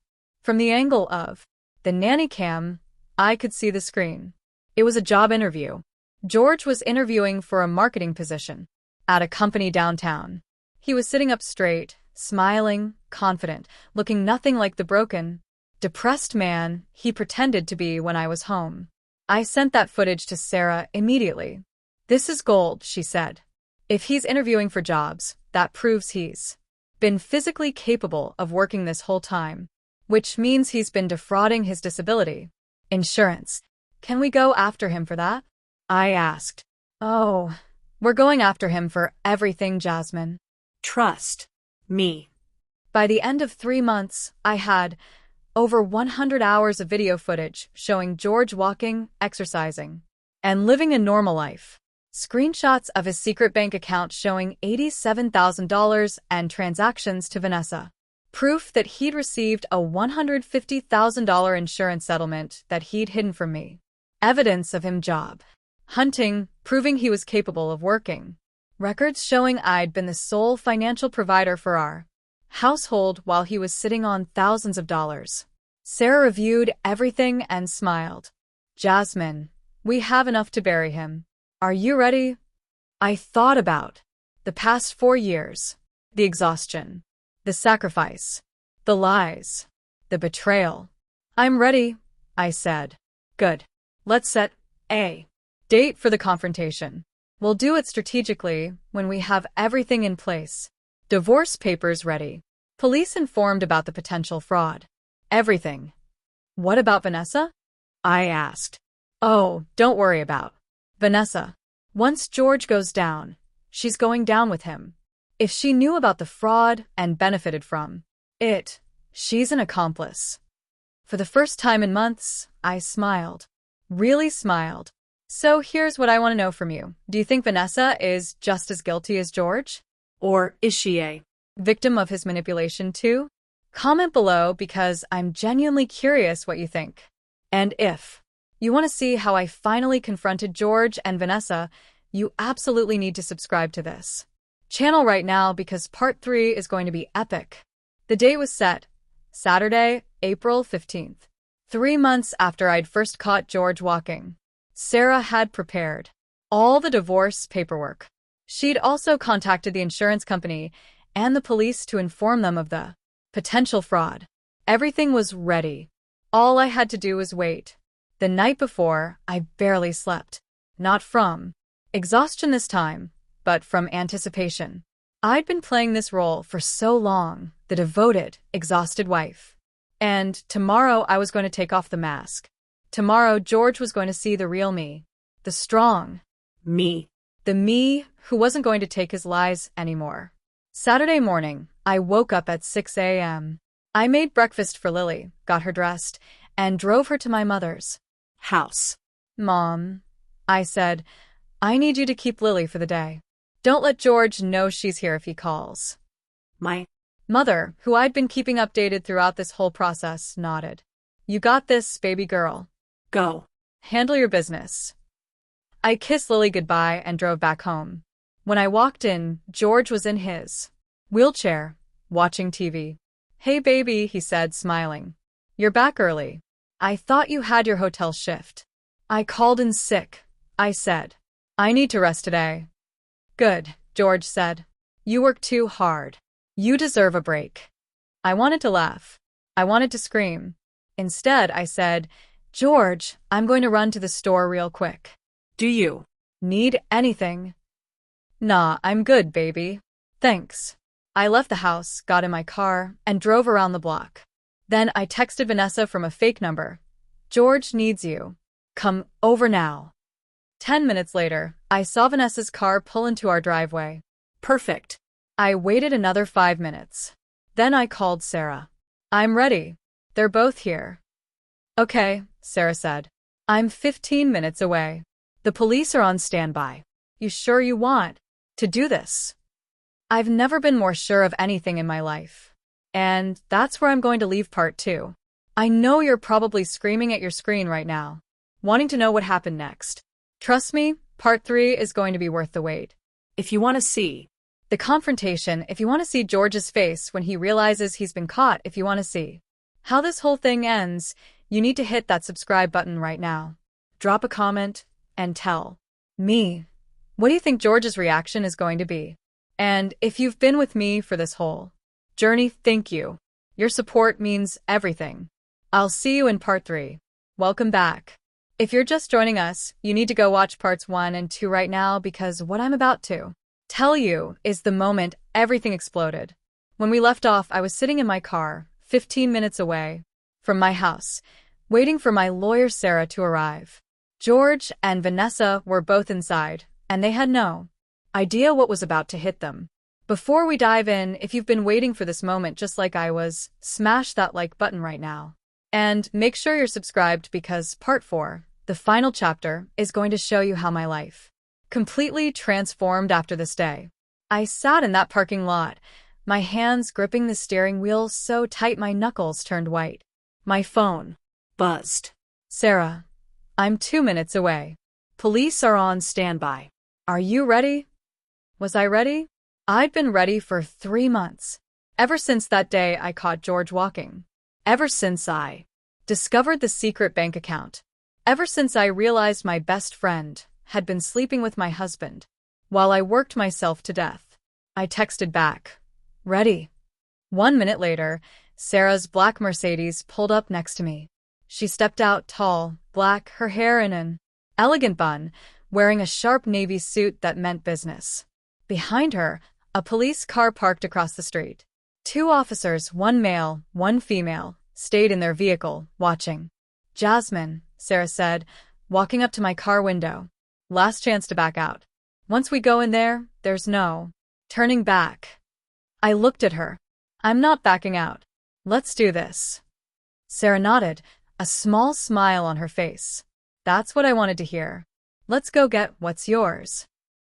From the angle of the nanny cam, I could see the screen. It was a job interview. George was interviewing for a marketing position at a company downtown. He was sitting up straight, smiling, confident, looking nothing like the broken, depressed man he pretended to be when I was home. I sent that footage to Sarah immediately. "This is gold," she said. "If he's interviewing for jobs, that proves he's been physically capable of working this whole time, which means he's been defrauding his disability insurance. Can we go after him for that?" I asked. "Oh, we're going after him for everything, Jasmine. Trust me." By the end of 3 months, I had over 100 hours of video footage showing George walking, exercising, and living a normal life. Screenshots of his secret bank account showing $87,000 and transactions to Vanessa. Proof that he'd received a $150,000 insurance settlement that he'd hidden from me. Evidence of him job hunting, proving he was capable of working. Records showing I'd been the sole financial provider for our household while he was sitting on thousands of dollars. Sarah reviewed everything and smiled. "Jasmine, we have enough to bury him. Are you ready?" I thought about the past 4 years, the exhaustion, the sacrifice, the lies, the betrayal. "I'm ready," I said. "Good. Let's set a date for the confrontation. We'll do it strategically when we have everything in place. Divorce papers ready. Police informed about the potential fraud. Everything." "What about Vanessa?" I asked. "Oh, don't worry about Vanessa. Once George goes down, she's going down with him. If she knew about the fraud and benefited from it, she's an accomplice." For the first time in months, I smiled. Really smiled. "So here's what I want to know from you. Do you think Vanessa is just as guilty as George? Or is she a victim of his manipulation too? Comment below because I'm genuinely curious what you think. And if you want to see how I finally confronted George and Vanessa, you absolutely need to subscribe to this channel right now because part 3 is going to be epic. The date was set, Saturday, April 15th. 3 months after I'd first caught George walking. Sarah had prepared all the divorce paperwork. She'd also contacted the insurance company and the police to inform them of the potential fraud. Everything was ready. All I had to do was wait. The night before, I barely slept. Not from exhaustion this time, but from anticipation. I'd been playing this role for so long, the devoted, exhausted wife. And tomorrow I was going to take off the mask. Tomorrow George was going to see the real me. The strong me. The me who wasn't going to take his lies anymore. Saturday morning, I woke up at 6 a.m. I made breakfast for Lily, got her dressed, and drove her to my mother's house. "Mom," I said, "I need you to keep Lily for the day. Don't let George know she's here if he calls." My mother, who I'd been keeping updated throughout this whole process, nodded. "You got this, baby girl. Go. Handle your business." I kissed Lily goodbye and drove back home. When I walked in, George was in his wheelchair, watching TV. "Hey baby," he said, smiling. "You're back early. I thought you had your hotel shift." "I called in sick," I said. "I need to rest today." "Good," George said. "You work too hard. You deserve a break." I wanted to laugh. I wanted to scream. Instead, I said, "George, I'm going to run to the store real quick. Do you need anything?" "Nah, I'm good, baby. Thanks." I left the house, got in my car, and drove around the block. Then I texted Vanessa from a fake number. "George needs you. Come over now." 10 minutes later, I saw Vanessa's car pull into our driveway. Perfect. I waited another 5 minutes. Then I called Sarah. "I'm ready. They're both here." "Okay," Sarah said. I'm 15 minutes away. The police are on standby. You sure you want to do this? I've never been more sure of anything in my life. And that's where I'm going to leave part 2. I know you're probably screaming at your screen right now, wanting to know what happened next. Trust me, part 3 is going to be worth the wait. If you want to see The confrontation, if you want to see George's face when he realizes he's been caught, if you want to see how this whole thing ends, you need to hit that subscribe button right now. Drop a comment and tell me, what do you think George's reaction is going to be? And if you've been with me for this whole journey, thank you. Your support means everything. I'll see you in part 3. Welcome back. If you're just joining us, you need to go watch parts 1 and 2 right now, because what I'm about to tell you is the moment everything exploded. When we left off, I was sitting in my car, 15 minutes away from my house, waiting for my lawyer Sarah to arrive. George and Vanessa were both inside, and they had no idea what was about to hit them. Before we dive in, if you've been waiting for this moment just like I was, smash that like button right now. And make sure you're subscribed, because part 4, the final chapter, is going to show you how my life completely transformed after this day. I sat in that parking lot, my hands gripping the steering wheel so tight my knuckles turned white. My phone buzzed. Sarah, I'm 2 minutes away. Police are on standby. Are you ready? Was I ready? I'd been ready for 3 months. Ever since that day I caught George walking. Ever since I discovered the secret bank account. Ever since I realized my best friend had been sleeping with my husband while I worked myself to death. I texted back, ready. 1 minute later, Sarah's black Mercedes pulled up next to me. She stepped out tall, black, her hair in an elegant bun, wearing a sharp navy suit that meant business. Behind her, a police car parked across the street. 2 officers, one male, one female, stayed in their vehicle, watching. Jasmine, Sarah said, walking up to my car window. Last chance to back out. Once we go in there, there's no turning back. I looked at her. I'm not backing out. Let's do this. Sarah nodded, a small smile on her face. That's what I wanted to hear. Let's go get what's yours.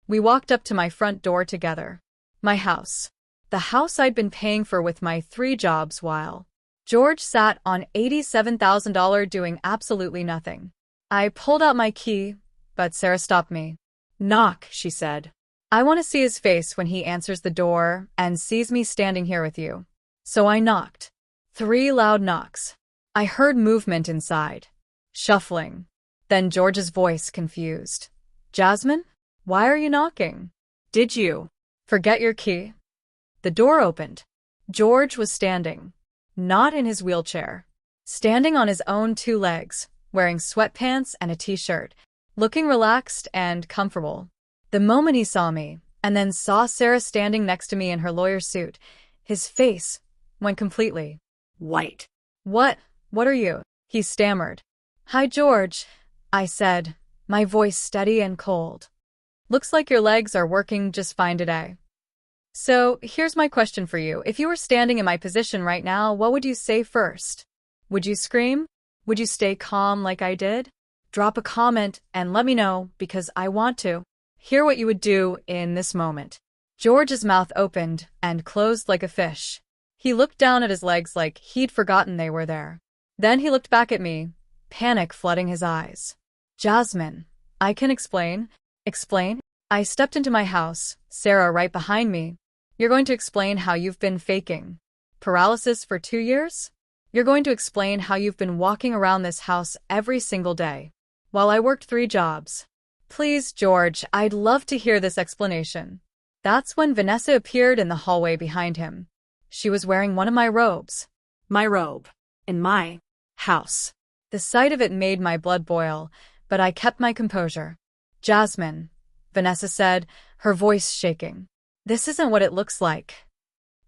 We walked up to my front door together. My house. The house I'd been paying for with my 3 jobs while George sat on $87,000 doing absolutely nothing. I pulled out my key, but Sarah stopped me. Knock, she said. I want to see his face when he answers the door and sees me standing here with you. So I knocked. 3 loud knocks. I heard movement inside. Shuffling. Then George's voice, confused. Jasmine? Why are you knocking? Did you forget your key? The door opened. George was standing. Not in his wheelchair. Standing on his own 2 legs, wearing sweatpants and a t-shirt, looking relaxed and comfortable. The moment he saw me, and then saw Sarah standing next to me in her lawyer's suit, his face went completely white. What are you? He stammered. Hi, George, I said, my voice steady and cold. Looks like your legs are working just fine today. So, here's my question for you. If you were standing in my position right now, what would you say first? Would you scream? Would you stay calm like I did? Drop a comment and let me know, because I want to hear what you would do in this moment. George's mouth opened and closed like a fish. He looked down at his legs like he'd forgotten they were there. Then he looked back at me, panic flooding his eyes. Jasmine, I can explain. Explain? I stepped into my house, Sarah right behind me. You're going to explain how you've been faking paralysis for 2 years? You're going to explain how you've been walking around this house every single day while I worked 3 jobs. Please, George, I'd love to hear this explanation. That's when Vanessa appeared in the hallway behind him. She was wearing one of my robes. My robe. In my house. The sight of it made my blood boil, but I kept my composure. Jasmine, Vanessa said, her voice shaking. This isn't what it looks like.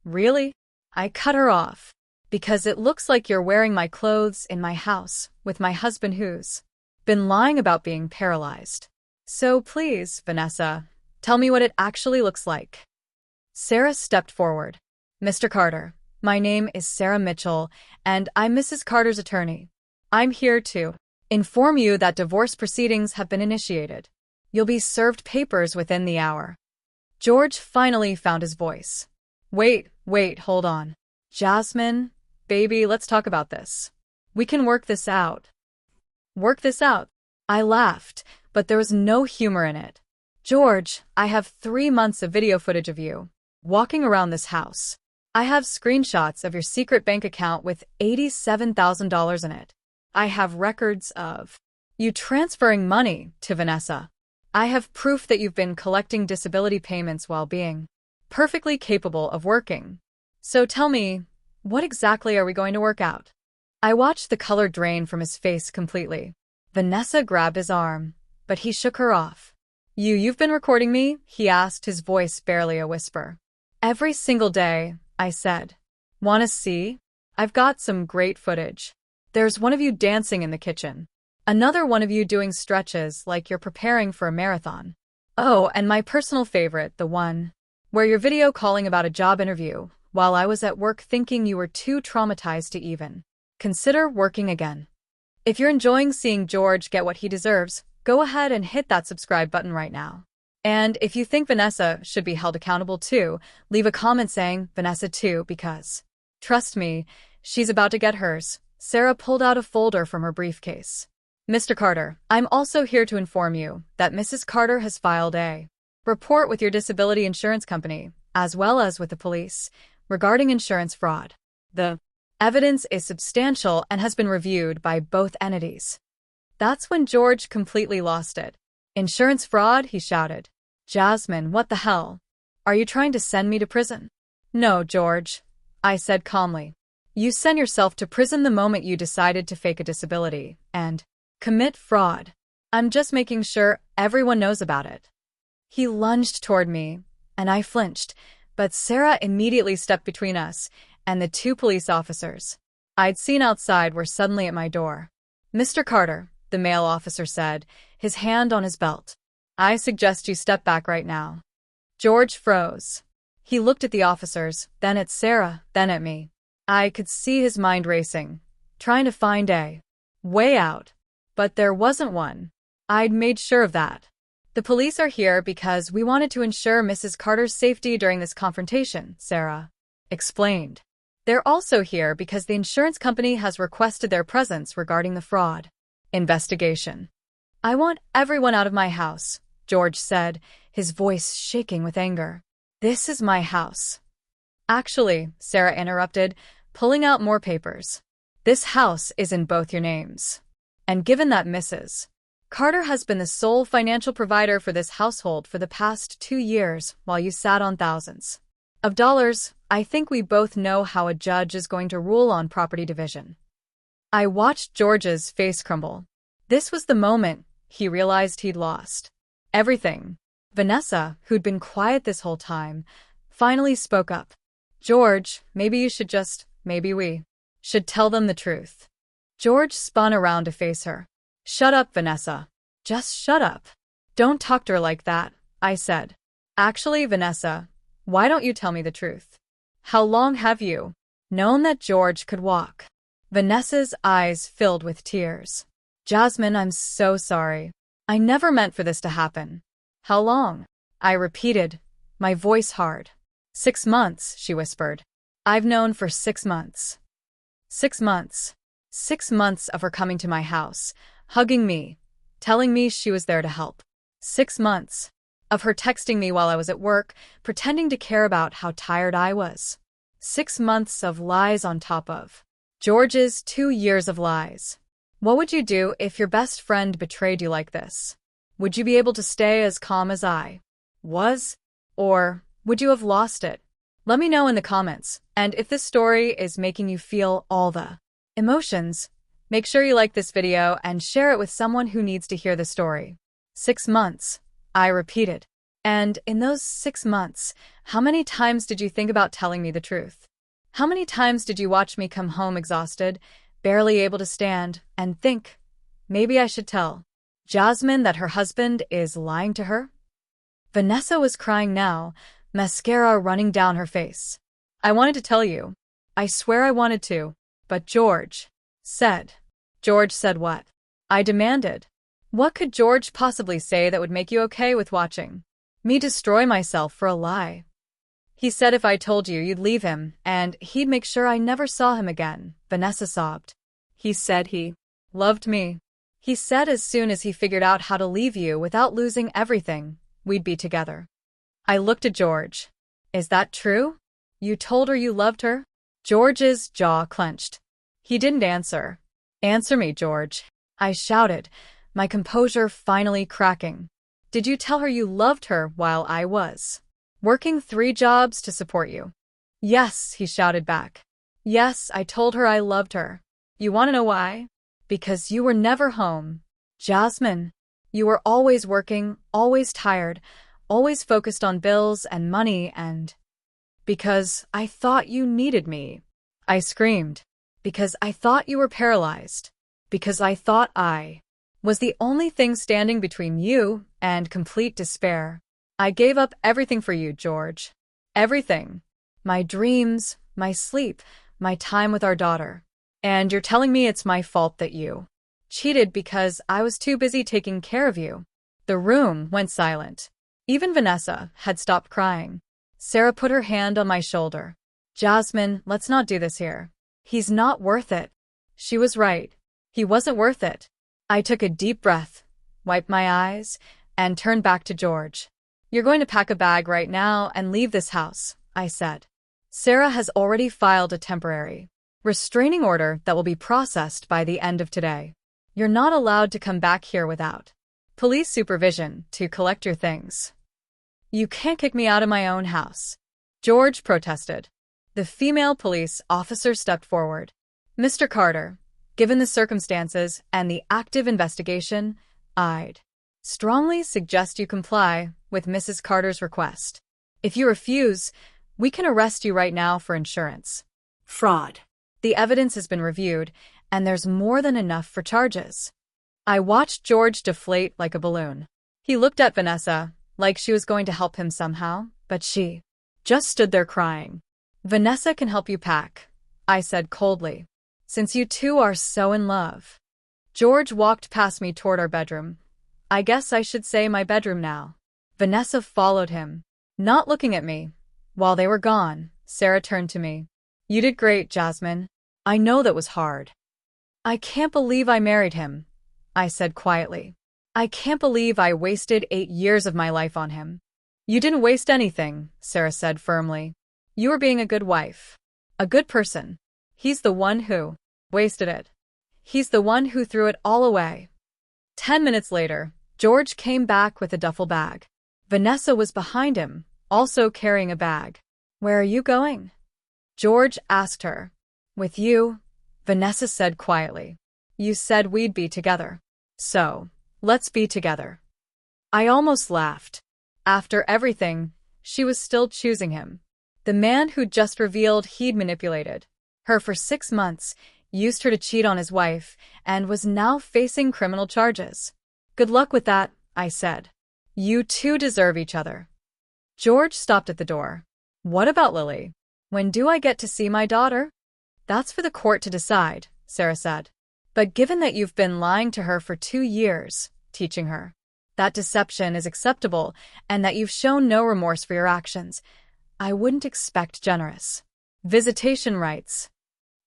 Really? I cut her off. Because it looks like you're wearing my clothes in my house with my husband who's been lying about being paralyzed. So please, Vanessa, tell me what it actually looks like. Sarah stepped forward. Mr. Carter, my name is Sarah Mitchell, and I'm Mrs. Carter's attorney. I'm here to Inform you that divorce proceedings have been initiated. You'll be served papers within the hour. George finally found his voice. Wait, hold on. Jasmine, baby, let's talk about this. We can work this out. Work this out? I laughed, but there was no humor in it. George, I have 3 months of video footage of you walking around this house. I have screenshots of your secret bank account with $87,000 in it. I have records of you transferring money to Vanessa. I have proof that you've been collecting disability payments while being perfectly capable of working. So tell me, what exactly are we going to work out? I watched the color drain from his face completely. Vanessa grabbed his arm, but he shook her off. You've been recording me? He asked, his voice barely a whisper. Every single day, I said. Wanna see? I've got some great footage. There's one of you dancing in the kitchen. Another one of you doing stretches like you're preparing for a marathon. Oh, and my personal favorite, the one where you're video calling about a job interview while I was at work thinking you were too traumatized to even consider working again. If you're enjoying seeing George get what he deserves, go ahead and hit that subscribe button right now. And if you think Vanessa should be held accountable too, leave a comment saying Vanessa too, because trust me, she's about to get hers. Sarah pulled out a folder from her briefcase. Mr. Carter, I'm also here to inform you that Mrs. Carter has filed a report with your disability insurance company, as well as with the police, regarding insurance fraud. The evidence is substantial and has been reviewed by both entities. That's when George completely lost it. Insurance fraud, he shouted. Jasmine, what the hell? Are you trying to send me to prison? No, George, I said calmly. You sent yourself to prison the moment you decided to fake a disability and commit fraud. I'm just making sure everyone knows about it. He lunged toward me, and I flinched, but Sarah immediately stepped between us and the 2 police officers I'd seen outside were suddenly at my door. Mr. Carter, the male officer said, his hand on his belt. I suggest you step back right now. George froze. He looked at the officers, then at Sarah, then at me. I could see his mind racing, trying to find a way out. But there wasn't one. I'd made sure of that. The police are here because we wanted to ensure Mrs. Carter's safety during this confrontation, Sarah explained. They're also here because the insurance company has requested their presence regarding the fraud investigation. I want everyone out of my house, George said, his voice shaking with anger. This is my house. Actually, Sarah interrupted, pulling out more papers. This house is in both your names. And given that Mrs. Carter has been the sole financial provider for this household for the past 2 years while you sat on thousands of dollars, I think we both know how a judge is going to rule on property division. I watched George's face crumble. This was the moment he realized he'd lost everything. Vanessa, who'd been quiet this whole time, finally spoke up. George, maybe we should tell them the truth. George spun around to face her. Shut up, Vanessa. Just shut up. Don't talk to her like that, I said. Actually, Vanessa, why don't you tell me the truth? How long have you known that George could walk? Vanessa's eyes filled with tears. Jasmine, I'm so sorry. I never meant for this to happen. How long? I repeated, my voice hard. 6 months, she whispered. I've known for 6 months. 6 months. 6 months of her coming to my house, hugging me, telling me she was there to help. 6 months of her texting me while I was at work, pretending to care about how tired I was. 6 months of lies on top of George's 2 years of lies. What would you do if your best friend betrayed you like this? Would you be able to stay as calm as I was? Or would you have lost it? Let me know in the comments, and if this story is making you feel all the emotions, make sure you like this video and share it with someone who needs to hear the story. 6 months, I repeated. And in those 6 months, how many times did you think about telling me the truth? How many times did you watch me come home exhausted, barely able to stand, and think, maybe I should tell Jasmine that her husband is lying to her? Vanessa was crying now, mascara running down her face. I wanted to tell you. I swear I wanted to. But George said what? I demanded. What could George possibly say that would make you okay with watching me destroy myself for a lie? He said if I told you, you'd leave him, and he'd make sure I never saw him again, Vanessa sobbed. He said he loved me. He said as soon as he figured out how to leave you without losing everything, we'd be together. I looked at George. Is that true? You told her you loved her? George's jaw clenched. He didn't answer. Answer me, George, I shouted, my composure finally cracking. Did you tell her you loved her while I was working 3 jobs to support you? Yes, he shouted back. Yes, I told her I loved her. You want to know why? Because you were never home. Jasmine, you were always working, always tired, always focused on bills and money, and because I thought you needed me. I screamed. Because I thought you were paralyzed. Because I thought I was the only thing standing between you and complete despair. I gave up everything for you, George. Everything. My dreams, my sleep, my time with our daughter. And you're telling me it's my fault that you cheated because I was too busy taking care of you. The room went silent. Even Vanessa had stopped crying. Sarah put her hand on my shoulder. Jasmine, let's not do this here. He's not worth it. She was right. He wasn't worth it. I took a deep breath, wiped my eyes, and turned back to George. You're going to pack a bag right now and leave this house, I said. Sarah has already filed a temporary restraining order that will be processed by the end of today. You're not allowed to come back here without police supervision to collect your things. You can't kick me out of my own house, George protested. The female police officer stepped forward. Mr. Carter, given the circumstances and the active investigation, I'd strongly suggest you comply with Mrs. Carter's request. If you refuse, we can arrest you right now for insurance Fraud. The evidence has been reviewed, and there's more than enough for charges. I watched George deflate like a balloon. He looked at Vanessa, like she was going to help him somehow, but she just stood there crying. Vanessa can help you pack, I said coldly, since you two are so in love. George walked past me toward our bedroom. I guess I should say my bedroom now. Vanessa followed him, not looking at me. While they were gone, Sarah turned to me. You did great, Jasmine. I know that was hard. I can't believe I married him, I said quietly. I can't believe I wasted 8 years of my life on him. You didn't waste anything, Sarah said firmly. You were being a good wife. A good person. He's the one who wasted it. He's the one who threw it all away. 10 minutes later, George came back with a duffel bag. Vanessa was behind him, also carrying a bag. Where are you going? George asked her. With you, Vanessa said quietly. You said we'd be together. So, let's be together. I almost laughed. After everything, she was still choosing him. The man who'd just revealed he'd manipulated her for 6 months, used her to cheat on his wife, and was now facing criminal charges. Good luck with that, I said. You two deserve each other. George stopped at the door. What about Lily? When do I get to see my daughter? That's for the court to decide, Sarah said. But given that you've been lying to her for 2 years, teaching her that deception is acceptable and that you've shown no remorse for your actions, I wouldn't expect generous visitation rights.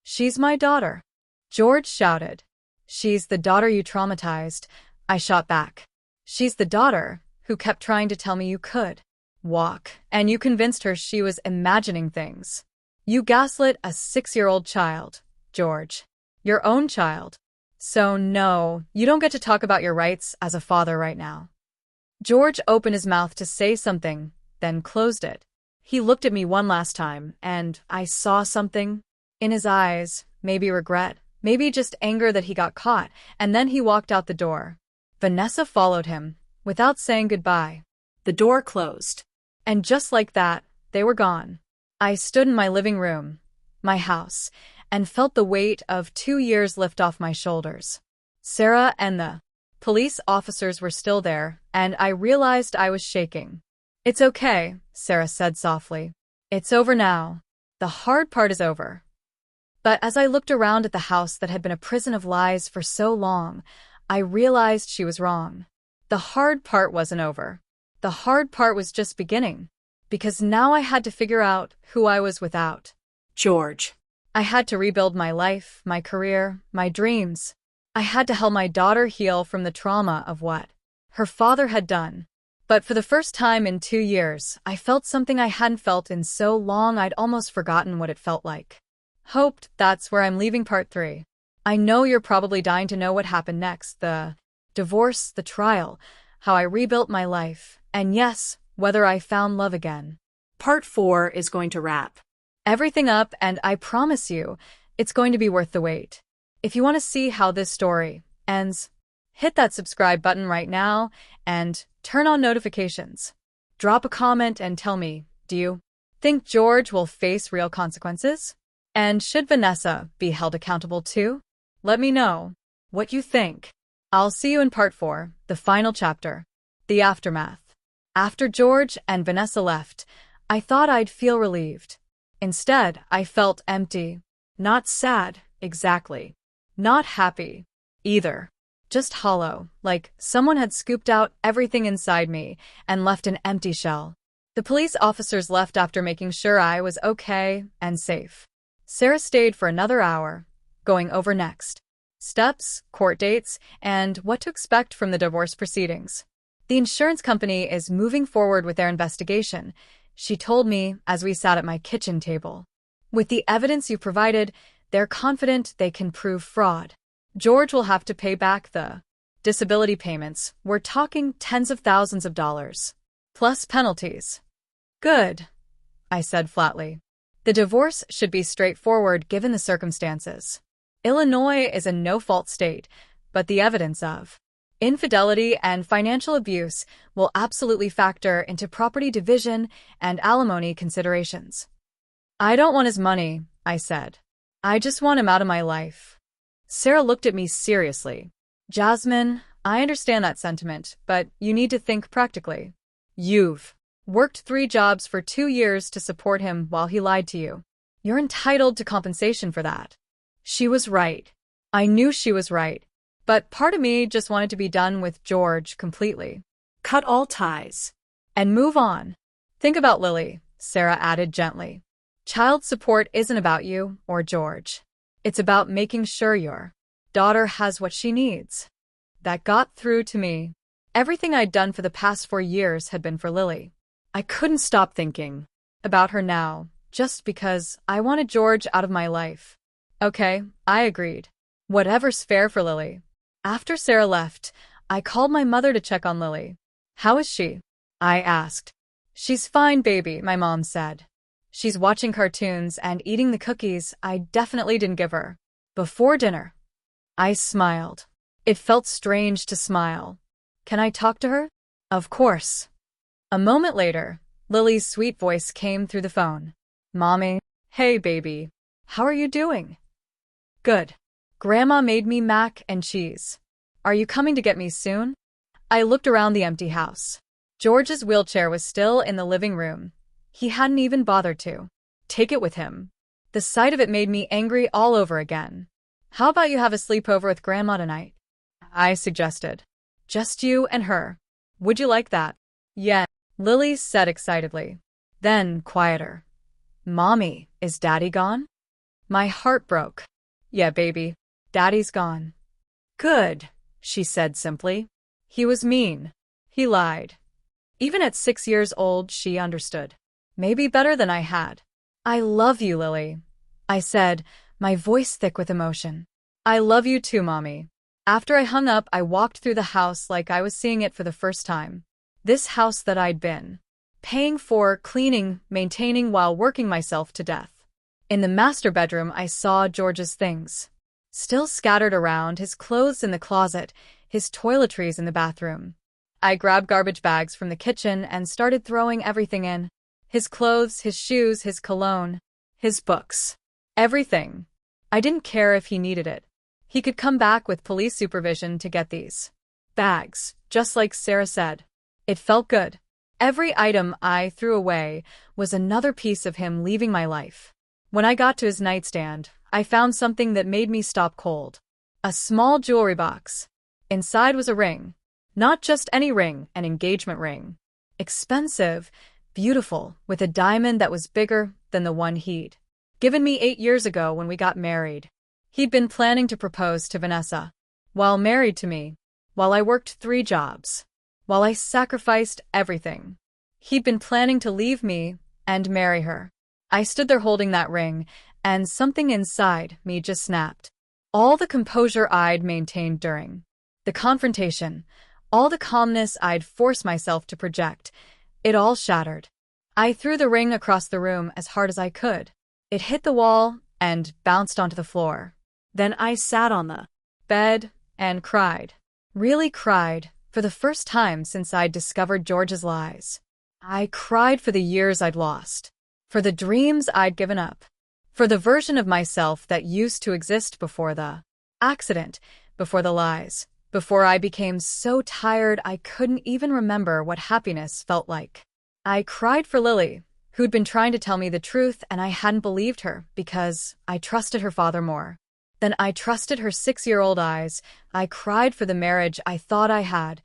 She's my daughter, George shouted. She's the daughter you traumatized, I shot back. She's the daughter who kept trying to tell me you could walk, and you convinced her she was imagining things. You gaslit a 6-year-old child, George. Your own child. So no, you don't get to talk about your rights as a father right now. George opened his mouth to say something, then closed it. He looked at me one last time, and I saw something in his eyes, maybe regret, maybe just anger that he got caught, and then he walked out the door. Vanessa followed him, without saying goodbye. The door closed. And just like that, they were gone. I stood in my living room, my house, and felt the weight of 2 years lift off my shoulders. Sarah and the police officers were still there, and I realized I was shaking. It's okay, Sarah said softly. It's over now. The hard part is over. But as I looked around at the house that had been a prison of lies for so long, I realized she was wrong. The hard part wasn't over. The hard part was just beginning. Because now I had to figure out who I was without George. I had to rebuild my life, my career, my dreams. I had to help my daughter heal from the trauma of what her father had done. But for the first time in 2 years, I felt something I hadn't felt in so long I'd almost forgotten what it felt like. Hoped that's where I'm leaving part 3. I know you're probably dying to know what happened next, the divorce, the trial, how I rebuilt my life, and yes, whether I found love again. Part 4 is going to wrap Everything up, and I promise you, it's going to be worth the wait. If you want to see how this story ends, hit that subscribe button right now and turn on notifications. Drop a comment and tell me, do you think George will face real consequences? And should Vanessa be held accountable too? Let me know what you think. I'll see you in part 4, the final chapter, the aftermath. After George and Vanessa left, I thought I'd feel relieved. Instead, I felt empty. Not sad, exactly. Not happy, either. Just hollow, like someone had scooped out everything inside me and left an empty shell. The police officers left after making sure I was okay and safe. Sarah stayed for another hour, going over next steps, court dates, and what to expect from the divorce proceedings. The insurance company is moving forward with their investigation, she told me as we sat at my kitchen table. With the evidence you provided, they're confident they can prove fraud. George will have to pay back the disability payments. We're talking tens of thousands of dollars, plus penalties. Good, I said flatly. The divorce should be straightforward given the circumstances. Illinois is a no-fault state, but the evidence of infidelity and financial abuse will absolutely factor into property division and alimony considerations. I don't want his money, I said. I just want him out of my life. Sarah looked at me seriously. Jasmine, I understand that sentiment, but you need to think practically. You've worked 3 jobs for 2 years to support him while he lied to you. You're entitled to compensation for that. She was right. I knew she was right. But part of me just wanted to be done with George completely. Cut all ties. And move on. Think about Lily, Sarah added gently. Child support isn't about you or George. It's about making sure your daughter has what she needs. That got through to me. Everything I'd done for the past 4 years had been for Lily. I couldn't stop thinking about her now, just because I wanted George out of my life. Okay, I agreed. Whatever's fair for Lily. After Sarah left, I called my mother to check on Lily. How is she? I asked. She's fine, baby, my mom said. She's watching cartoons and eating the cookies I definitely didn't give her before dinner. I smiled. It felt strange to smile. Can I talk to her? Of course. A moment later, Lily's sweet voice came through the phone. Mommy, hey baby, how are you doing? Good. Grandma made me mac and cheese. Are you coming to get me soon? I looked around the empty house. George's wheelchair was still in the living room. He hadn't even bothered to take it with him. The sight of it made me angry all over again. How about you have a sleepover with Grandma tonight? I suggested. Just you and her. Would you like that? Yeah, Lily said excitedly. Then, quieter. Mommy, is Daddy gone? My heart broke. Yeah, baby. Daddy's gone. Good, she said simply. He was mean. He lied. Even at 6 years old, she understood. Maybe better than I had. I love you, Lily, I said, my voice thick with emotion. I love you too, Mommy. After I hung up, I walked through the house like I was seeing it for the first time. This house that I'd been paying for, cleaning, maintaining while working myself to death. In the master bedroom, I saw George's things. Still scattered around, his clothes in the closet, his toiletries in the bathroom. I grabbed garbage bags from the kitchen and started throwing everything in. His clothes, his shoes, his cologne, his books. Everything. I didn't care if he needed it. He could come back with police supervision to get these bags, just like Sarah said. It felt good. Every item I threw away was another piece of him leaving my life. When I got to his nightstand, I found something that made me stop cold. A small jewelry box. Inside was a ring. Not just any ring, an engagement ring. Expensive, beautiful, with a diamond that was bigger than the one he'd given me 8 years ago when we got married. He'd been planning to propose to Vanessa while married to me, while I worked 3 jobs, while I sacrificed everything. He'd been planning to leave me and marry her. I stood there holding that ring, and something inside me just snapped. All the composure I'd maintained during the confrontation, all the calmness I'd forced myself to project, it all shattered. I threw the ring across the room as hard as I could. It hit the wall and bounced onto the floor. Then I sat on the bed and cried. Really cried, for the first time since I'd discovered George's lies. I cried for the years I'd lost, for the dreams I'd given up, for the version of myself that used to exist before the accident, before the lies, before I became so tired I couldn't even remember what happiness felt like. I cried for Lily, who'd been trying to tell me the truth, and I hadn't believed her because I trusted her father more than I trusted her 6-year-old eyes. I cried for the marriage I thought I had,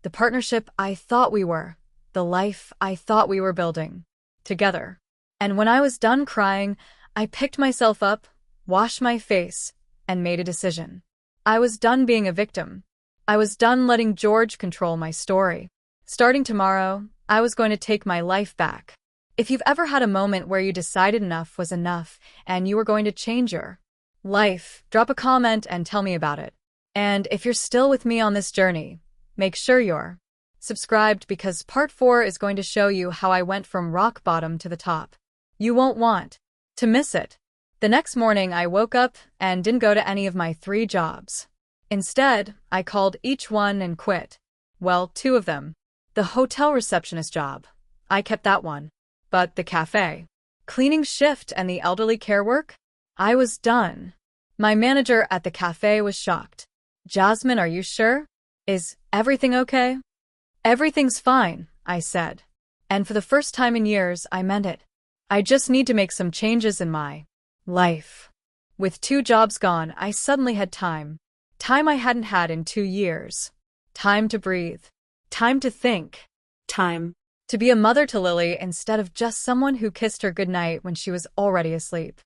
the partnership I thought we were, the life I thought we were building together. And when I was done crying, I picked myself up, washed my face, and made a decision. I was done being a victim. I was done letting George control my story. Starting tomorrow, I was going to take my life back. If you've ever had a moment where you decided enough was enough and you were going to change your life, drop a comment and tell me about it. And if you're still with me on this journey, make sure you're subscribed because part 4 is going to show you how I went from rock bottom to the top. You won't want to miss it. The next morning I woke up and didn't go to any of my 3 jobs. Instead, I called each one and quit. Well, 2 of them. The hotel receptionist job, I kept that one. But the cafe, cleaning shift and the elderly care work, I was done. My manager at the cafe was shocked. Jasmine, are you sure? Is everything okay? Everything's fine, I said. And for the first time in years, I meant it. I just need to make some changes in my life. With 2 jobs gone, I suddenly had time. Time I hadn't had in 2 years. Time to breathe. Time to think. Time to be a mother to Lily instead of just someone who kissed her goodnight when she was already asleep.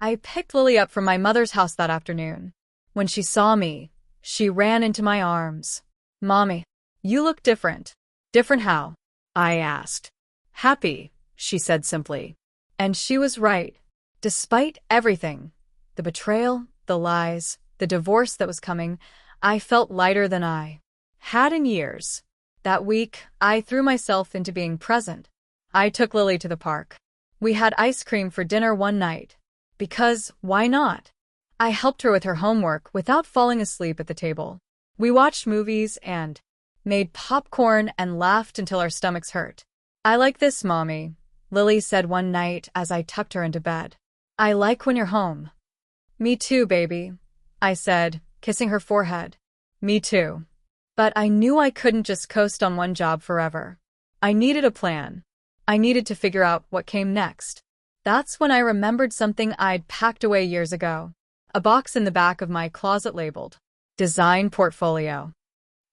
I picked Lily up from my mother's house that afternoon. When she saw me, she ran into my arms. Mommy, you look different. Different how? I asked. Happy, she said simply. And she was right. Despite everything, the betrayal, the lies, the divorce that was coming, I felt lighter than I had in years. That week, I threw myself into being present. I took Lily to the park. We had ice cream for dinner one night. Because, why not? I helped her with her homework without falling asleep at the table. We watched movies and made popcorn and laughed until our stomachs hurt. I like this, Mommy, Lily said one night as I tucked her into bed. I like when you're home. Me too, baby, I said, kissing her forehead. Me too. But I knew I couldn't just coast on one job forever. I needed a plan. I needed to figure out what came next. That's when I remembered something I'd packed away years ago. A box in the back of my closet labeled Design Portfolio.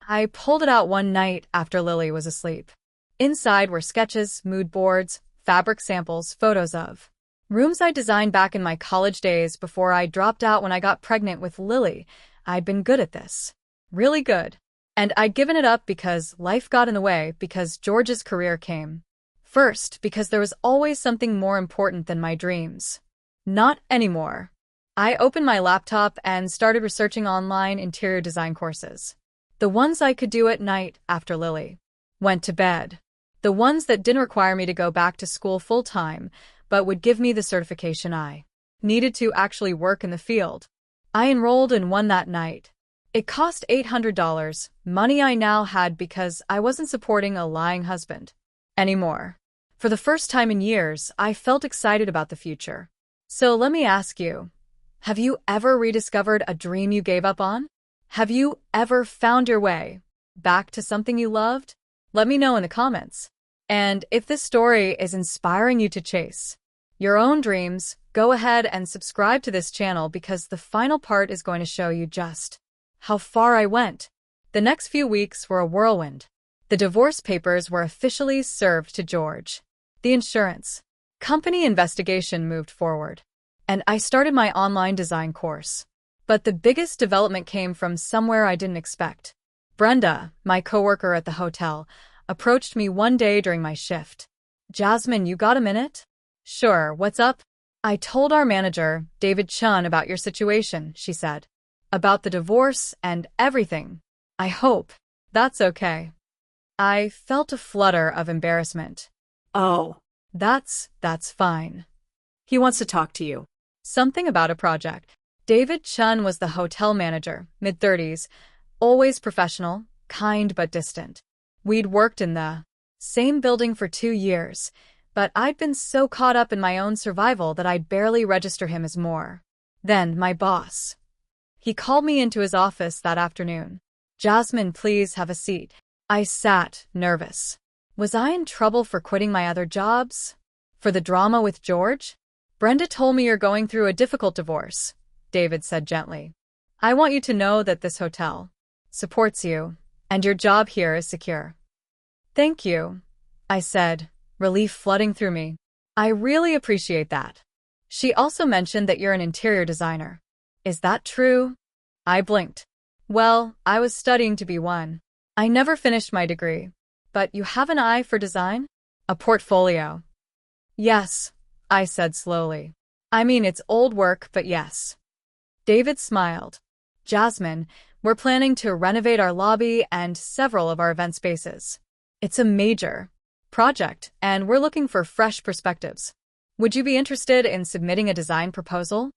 I pulled it out one night after Lily was asleep. Inside were sketches, mood boards, fabric samples, photos of rooms I designed back in my college days before I dropped out when I got pregnant with Lily. I'd been good at this. Really good. And I'd given it up because life got in the way, because George's career came first, because there was always something more important than my dreams. Not anymore. I opened my laptop and started researching online interior design courses. The ones I could do at night after Lily went to bed. The ones that didn't require me to go back to school full-time, but would give me the certification I needed to actually work in the field. I enrolled in one that night. It cost $800, money I now had because I wasn't supporting a lying husband anymore. For the first time in years, I felt excited about the future. So let me ask you, have you ever rediscovered a dream you gave up on? Have you ever found your way back to something you loved? Let me know in the comments. And if this story is inspiring you to chase your own dreams, go ahead and subscribe to this channel because the final part is going to show you just how far I went The next few weeks were a whirlwind. The divorce papers were officially served to George. The insurance company investigation moved forward, and I started my online design course. But the biggest development came from somewhere I didn't expect. Brenda, my coworker at the hotel, approached me one day during my shift. "Jasmine, you got a minute?" "Sure, what's up?" "I told our manager, David Chun, about your situation," she said. "About the divorce and everything. I hope that's okay." I felt a flutter of embarrassment. Oh, That's fine." he wants to talk to you. Something about a project. David Chun was the hotel manager, mid-30s, always professional, kind but distant. We'd worked in the same building for 2 years, but I'd been so caught up in my own survival that I'd barely register him as more. Then, my boss. He called me into his office that afternoon. "Jasmine, please have a seat." I sat, nervous. Was I in trouble for quitting my other jobs? For the drama with George? "Brenda told me you're going through a difficult divorce," David said gently. "I want you to know that this hotel supports you, and your job here is secure." "Thank you," I said, relief flooding through me. "I really appreciate that." "She also mentioned that you're an interior designer. Is that true?" I blinked. "Well, I was studying to be one. I never finished my degree. But you have an eye for design? A portfolio?" "Yes," I said slowly. "I mean, it's old work, but yes." David smiled. "Jasmine, we're planning to renovate our lobby and several of our event spaces. It's a major project, and we're looking for fresh perspectives. Would you be interested in submitting a design proposal?"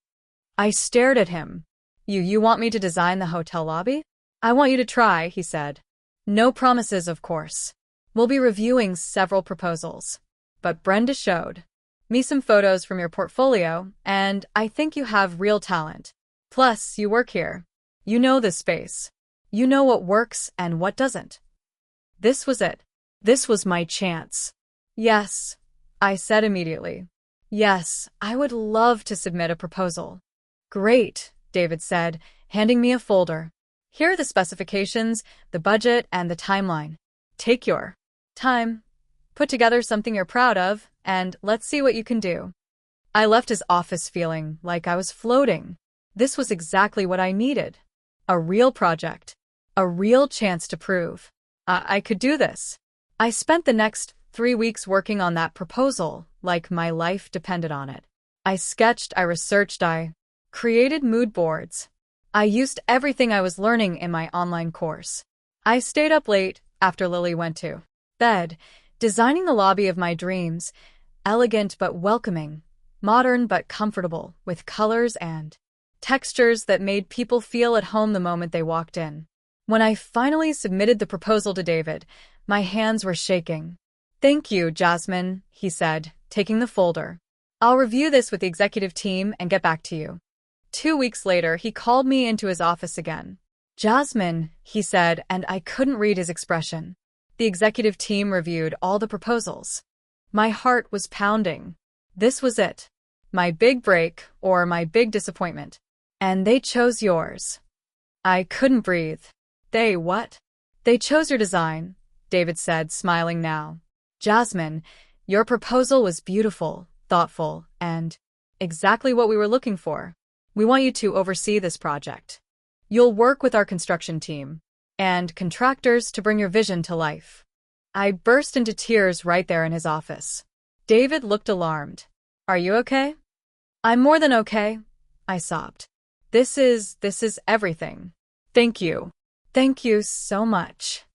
I stared at him. You want me to design the hotel lobby?" "I want you to try," he said. "No promises, of course. We'll be reviewing several proposals. But Brenda showed me some photos from your portfolio, and I think you have real talent. Plus, you work here. You know this space. You know what works and what doesn't." This was it. This was my chance. "Yes," I said immediately. "Yes, I would love to submit a proposal." "Great," David said, handing me a folder. "Here are the specifications, the budget, and the timeline. Take your time. Put together something you're proud of, and let's see what you can do." I left his office feeling like I was floating. This was exactly what I needed. A real project. A real chance to prove I could do this. I spent the next 3 weeks working on that proposal like my life depended on it. I sketched, I researched, I created mood boards. I used everything I was learning in my online course. I stayed up late after Lily went to bed, designing the lobby of my dreams, elegant but welcoming, modern but comfortable, with colors and textures that made people feel at home the moment they walked in. When I finally submitted the proposal to David, my hands were shaking. "Thank you, Jasmine," he said, taking the folder. "I'll review this with the executive team and get back to you." 2 weeks later, he called me into his office again. "Jasmine," he said, and I couldn't read his expression. The executive team reviewed all the proposals. My heart was pounding. This was it. My big break, or my big disappointment. And they chose yours. I couldn't breathe. "They what?" "They chose your design," David said, smiling now. "Jasmine, your proposal was beautiful, thoughtful, and exactly what we were looking for. We want you to oversee this project. You'll work with our construction team and contractors to bring your vision to life." I burst into tears right there in his office. David looked alarmed. "Are you okay?" "I'm more than okay," I sobbed. This is everything. Thank you. Thank you so much."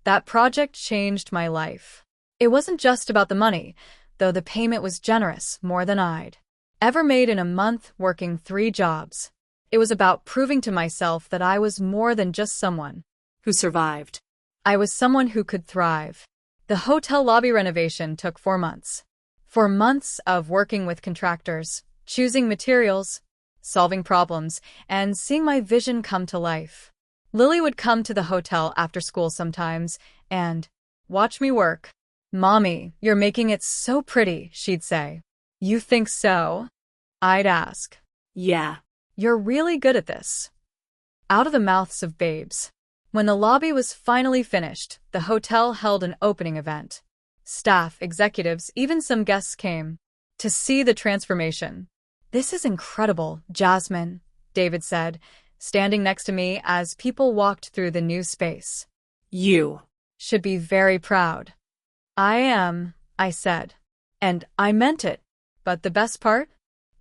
That project changed my life. It wasn't just about the money, though the payment was generous, more than I'd ever made in a month working 3 jobs. It was about proving to myself that I was more than just someone Who survived? I was someone who could thrive. The hotel lobby renovation took 4 months. 4 months of working with contractors, choosing materials, solving problems, and seeing my vision come to life. Lily would come to the hotel after school sometimes and watch me work. "Mommy, you're making it so pretty," she'd say. "You think so?" I'd ask. Yeah. "You're really good at this." Out of the mouths of babes. When the lobby was finally finished, the hotel held an opening event. Staff, executives, even some guests came to see the transformation. "This is incredible, Jasmine," David said, standing next to me as people walked through the new space. "You "Should be very proud." "I am," I said. And I meant it. But the best part?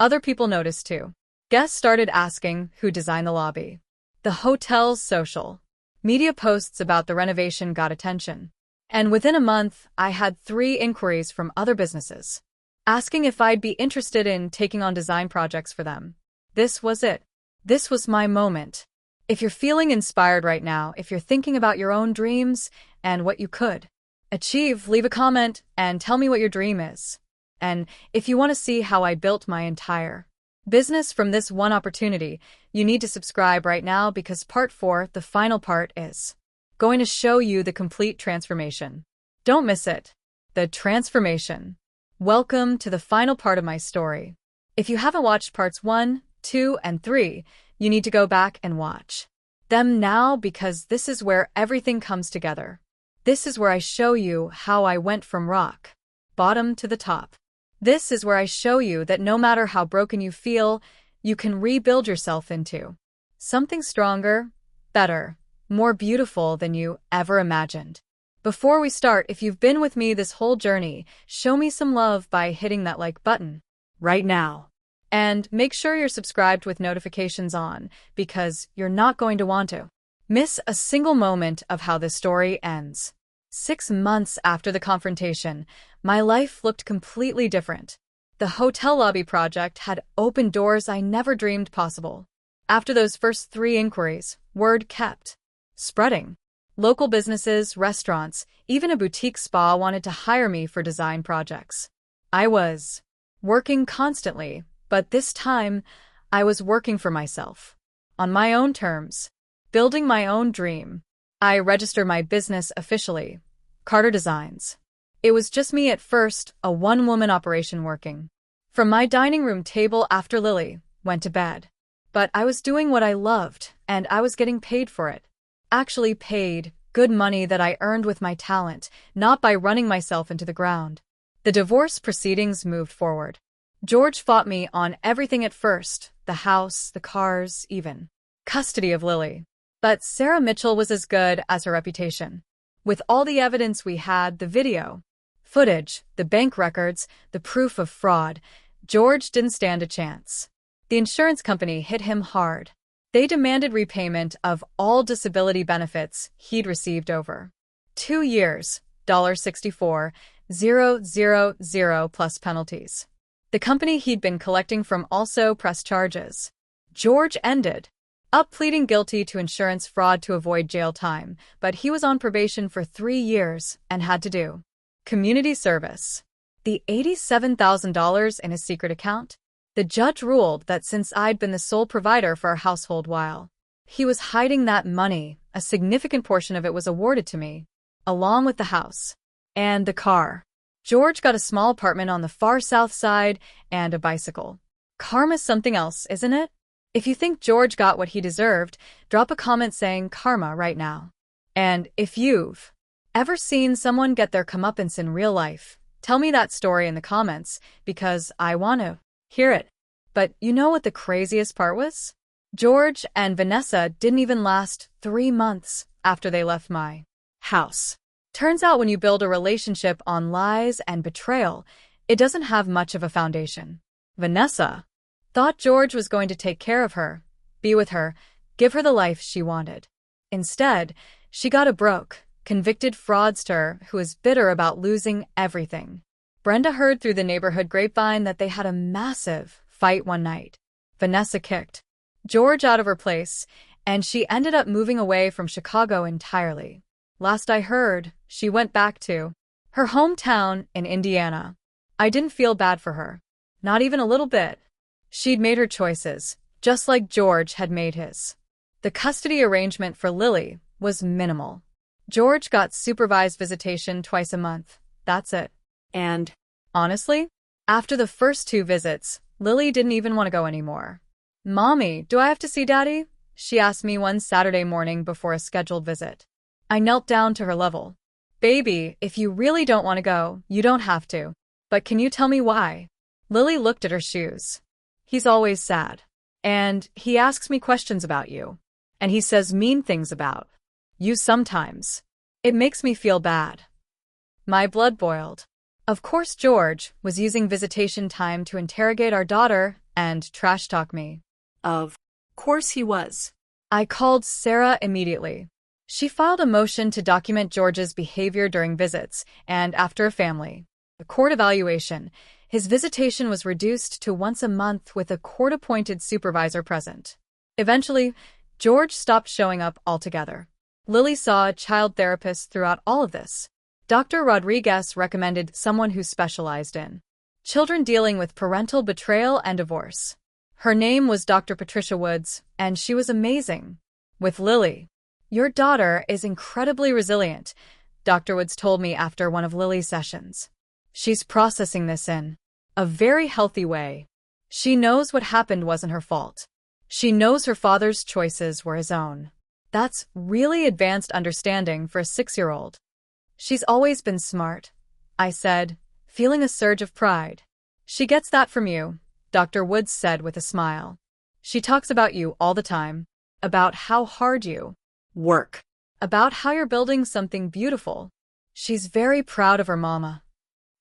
Other people noticed too. Guests started asking who designed the lobby. The hotel's social media posts about the renovation got attention. And within a month, I had 3 inquiries from other businesses, asking if I'd be interested in taking on design projects for them. This was it. This was my moment. If you're feeling inspired right now, if you're thinking about your own dreams and what you could achieve, leave a comment and tell me what your dream is. And if you want to see how I built my entire business from this one opportunity, you need to subscribe right now because part 4, the final part, is going to show you the complete transformation. Don't miss it. The transformation. Welcome to the final part of my story. If you haven't watched parts 1, 2, and 3, you need to go back and watch them now because this is where everything comes together. This is where I show you how I went from rock bottom to the top. This is where I show you that no matter how broken you feel, you can rebuild yourself into something stronger, better, more beautiful than you ever imagined. Before we start, if you've been with me this whole journey, show me some love by hitting that like button right now. And make sure you're subscribed with notifications on because you're not going to want to miss a single moment of how this story ends. 6 months after the confrontation, my life looked completely different. The hotel lobby project had opened doors I never dreamed possible. After those first 3 inquiries, word kept spreading. Local businesses, restaurants, even a boutique spa wanted to hire me for design projects. I was working constantly, but this time, I was working for myself. On my own terms. Building my own dream. I registered my business officially. Carter Designs. It was just me at first, a one-woman operation working from my dining room table after Lily went to bed. But I was doing what I loved, and I was getting paid for it. Actually paid, good money that I earned with my talent, not by running myself into the ground. The divorce proceedings moved forward. George fought me on everything at first, the house, the cars, even custody of Lily. But Sarah Mitchell was as good as her reputation. With all the evidence we had, the video footage, the bank records, the proof of fraud, George didn't stand a chance. The insurance company hit him hard. They demanded repayment of all disability benefits he'd received over 2 years, $64,000 plus penalties. The company he'd been collecting from also pressed charges. George ended up pleading guilty to insurance fraud to avoid jail time, but he was on probation for 3 years and had to do community service. The $87,000 in his secret account? The judge ruled that since I'd been the sole provider for our household while he was hiding that money, a significant portion of it was awarded to me, along with the house and the car. George got a small apartment on the far south side and a bicycle. Karma's something else, isn't it? If you think George got what he deserved, drop a comment saying karma right now. And if you've ever seen someone get their comeuppance in real life, tell me that story in the comments because I want to hear it. But you know what the craziest part was? George and Vanessa didn't even last 3 months after they left my house. Turns out when you build a relationship on lies and betrayal, it doesn't have much of a foundation. Vanessa thought George was going to take care of her, be with her, give her the life she wanted. Instead, she got a broke, convicted fraudster who was bitter about losing everything. Brenda heard through the neighborhood grapevine that they had a massive fight one night. Vanessa kicked George out of her place, and she ended up moving away from Chicago entirely. Last I heard, she went back to her hometown in Indiana. I didn't feel bad for her. Not even a little bit. She'd made her choices, just like George had made his. The custody arrangement for Lily was minimal. George got supervised visitation twice a month. That's it. And honestly, after the first 2 visits, Lily didn't even want to go anymore. "Mommy, do I have to see Daddy?" she asked me one Saturday morning before a scheduled visit. I knelt down to her level. Baby, if you really don't want to go, you don't have to. But can you tell me why? Lily looked at her shoes. He's always sad. And he asks me questions about you. And he says mean things about you sometimes. It makes me feel bad. My blood boiled. Of course George was using visitation time to interrogate our daughter and trash talk me. Of course he was. I called Sarah immediately. She filed a motion to document George's behavior during visits and after a family court evaluation. His visitation was reduced to once a month with a court-appointed supervisor present. Eventually, George stopped showing up altogether. Lily saw a child therapist throughout all of this. Dr. Rodriguez recommended someone who specialized in children dealing with parental betrayal and divorce. Her name was Dr. Patricia Woods, and she was amazing. With Lily, your daughter is incredibly resilient, Dr. Woods told me after one of Lily's sessions. She's processing this in a very healthy way. She knows what happened wasn't her fault. She knows her father's choices were his own. That's really advanced understanding for a 6-year-old. She's always been smart, I said, feeling a surge of pride. She gets that from you, Dr. Woods said with a smile. She talks about you all the time, about how hard you work, about how you're building something beautiful. She's very proud of her mama.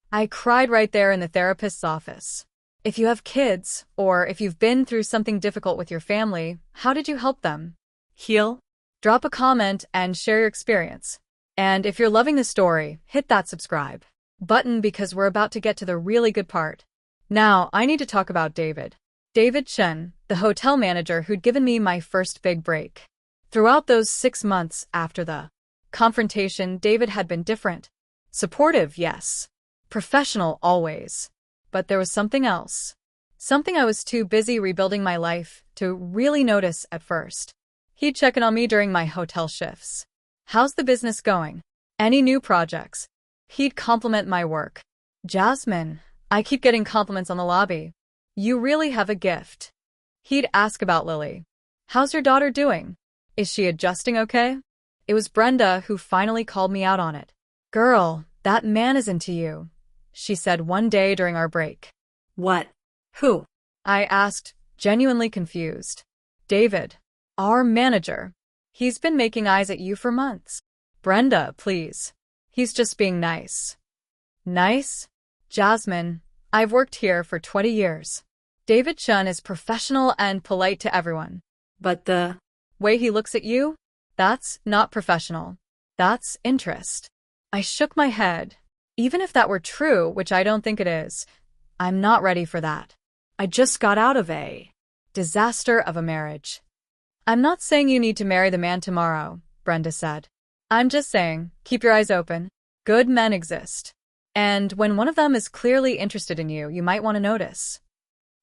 I cried right there in the therapist's office. If you have kids, or if you've been through something difficult with your family, how did you help them heal? Drop a comment and share your experience. And if you're loving the story, hit that subscribe button because we're about to get to the really good part. Now, I need to talk about David. David Chen, the hotel manager who'd given me my first big break. Throughout those 6 months after the confrontation, David had been different. Supportive, yes. Professional, always. But there was something else. Something I was too busy rebuilding my life to really notice at first. He'd check in on me during my hotel shifts. How's the business going? Any new projects? He'd compliment my work. Jasmine, I keep getting compliments on the lobby. You really have a gift. He'd ask about Lily. How's your daughter doing? Is she adjusting okay? It was Brenda who finally called me out on it. Girl, that man is into you, she said one day during our break. What? Who? I asked, genuinely confused. David, our manager. He's been making eyes at you for months. Brenda, please. He's just being nice. Nice? Jasmine, I've worked here for 20 years. David Chun is professional and polite to everyone. But the way he looks at you? That's not professional. That's interest. I shook my head. Even if that were true, which I don't think it is, I'm not ready for that. I just got out of a disaster of a marriage. I'm not saying you need to marry the man tomorrow, Brenda said. I'm just saying, keep your eyes open. Good men exist. And when one of them is clearly interested in you, you might want to notice.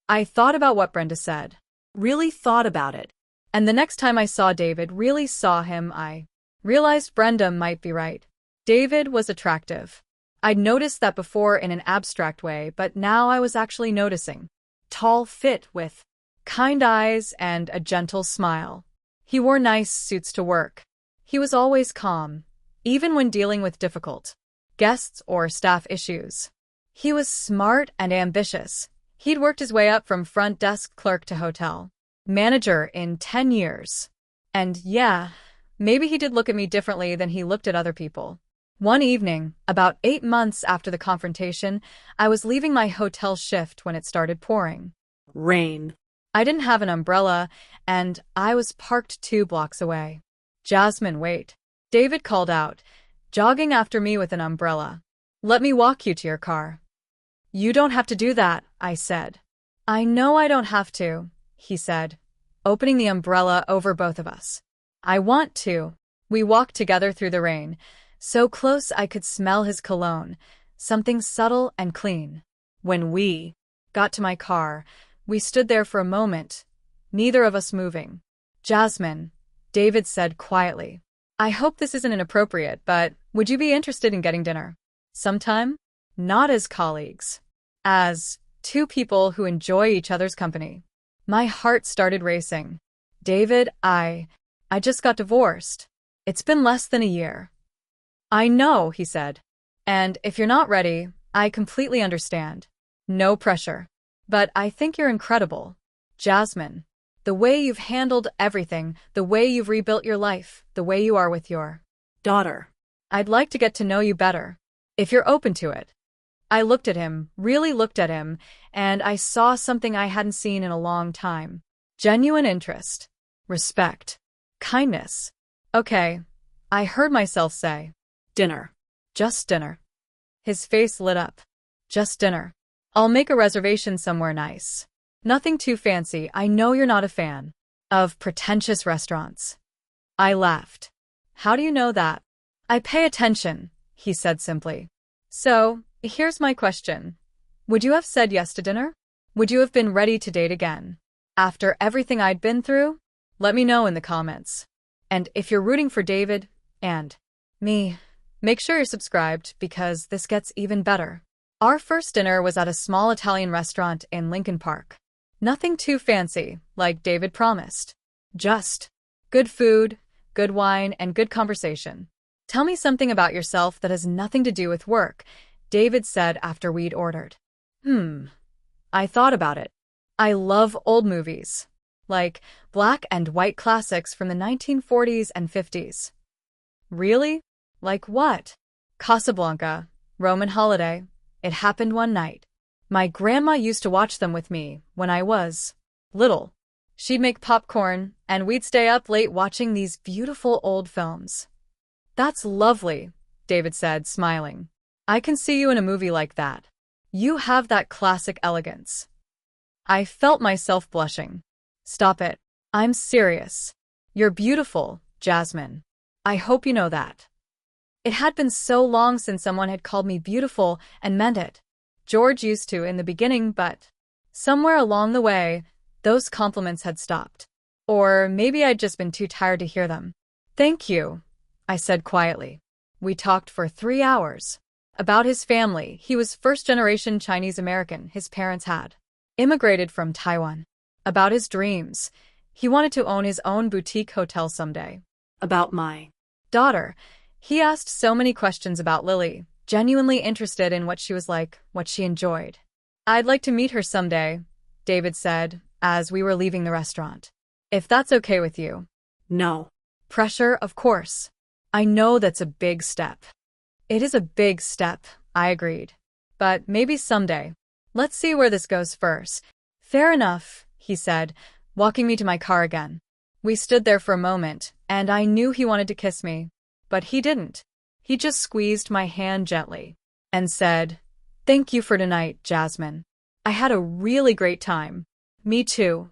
I thought about what Brenda said. Really thought about it. And the next time I saw David, really saw him, I realized Brenda might be right. David was attractive. I'd noticed that before in an abstract way, but now I was actually noticing. Tall, fit, with kind eyes and a gentle smile. He wore nice suits to work. He was always calm, even when dealing with difficult guests or staff issues. He was smart and ambitious. He'd worked his way up from front desk clerk to hotel manager in 10 years. And yeah, maybe he did look at me differently than he looked at other people. One evening, about 8 months after the confrontation, I was leaving my hotel shift when it started pouring rain. I didn't have an umbrella, and I was parked 2 blocks away. Jasmine, wait. David called out, jogging after me with an umbrella. Let me walk you to your car. You don't have to do that, I said. I know I don't have to, he said, opening the umbrella over both of us. I want to. We walked together through the rain, so close I could smell his cologne, something subtle and clean. When we got to my car, we stood there for a moment, neither of us moving. Jasmine, David said quietly. I hope this isn't inappropriate, but would you be interested in getting dinner? Sometime? Not as colleagues. As 2 people who enjoy each other's company. My heart started racing. David, I just got divorced. It's been less than a year. I know, he said. And if you're not ready, I completely understand. No pressure. But I think you're incredible. Jasmine. The way you've handled everything, the way you've rebuilt your life, the way you are with your Daughter. I'd like to get to know you better. If you're open to it. I looked at him, really looked at him, and I saw something I hadn't seen in a long time. Genuine interest. Respect. Kindness. Okay, I heard myself say. Dinner. Just dinner. His face lit up. Just dinner. I'll make a reservation somewhere nice. Nothing too fancy. I know you're not a fan of pretentious restaurants. I laughed. How do you know that? I pay attention, he said simply. So, here's my question. Would you have said yes to dinner? Would you have been ready to date again? After everything I'd been through? Let me know in the comments. And if you're rooting for David and me, make sure you're subscribed because this gets even better. Our first dinner was at a small Italian restaurant in Lincoln Park. Nothing too fancy, like David promised. Just good food, good wine, and good conversation. Tell me something about yourself that has nothing to do with work, David said after we'd ordered. I thought about it. I love old movies, like black and white classics from the 1940s and 50s. Really? Like what? Casablanca, Roman Holiday. It happened one night. My grandma used to watch them with me when I was little. She'd make popcorn, and we'd stay up late watching these beautiful old films. That's lovely, David said, smiling. I can see you in a movie like that. You have that classic elegance. I felt myself blushing. Stop it. I'm serious. You're beautiful, Jasmine. I hope you know that. It had been so long since someone had called me beautiful and meant it. George used to in the beginning, but somewhere along the way, those compliments had stopped. Or maybe I'd just been too tired to hear them. Thank you, I said quietly. We talked for 3 hours. About his family. He was first-generation Chinese American. His parents had immigrated from Taiwan. About his dreams. He wanted to own his own boutique hotel someday. About my daughter. He asked so many questions about Lily, genuinely interested in what she was like, what she enjoyed. I'd like to meet her someday, David said, as we were leaving the restaurant. If that's okay with you. No. Pressure, of course. I know that's a big step. It is a big step, I agreed. But maybe someday. Let's see where this goes first. Fair enough, he said, walking me to my car again. We stood there for a moment, and I knew he wanted to kiss me. But he didn't. He just squeezed my hand gently and said, "Thank you for tonight, Jasmine. I had a really great time." Me too,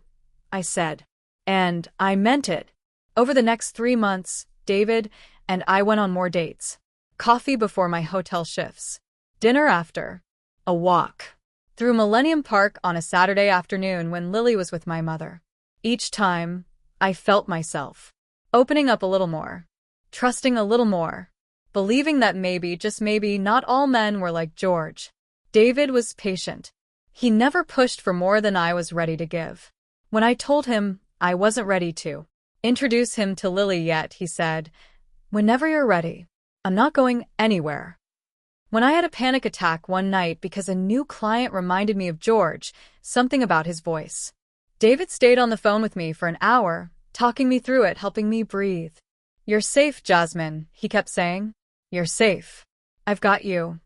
I said. And I meant it. Over the next 3 months, David and I went on more dates. Coffee before my hotel shifts. Dinner after. A walk. Through Millennium Park on a Saturday afternoon when Lily was with my mother. Each time, I felt myself opening up a little more. Trusting a little more. Believing that maybe, just maybe, not all men were like George. David was patient. He never pushed for more than I was ready to give. When I told him I wasn't ready to introduce him to Lily yet, he said, "Whenever you're ready. I'm not going anywhere." When I had a panic attack one night because a new client reminded me of George, something about his voice. David stayed on the phone with me for an hour, talking me through it, helping me breathe. "You're safe, Jasmine," he kept saying. "You're safe. I've got you."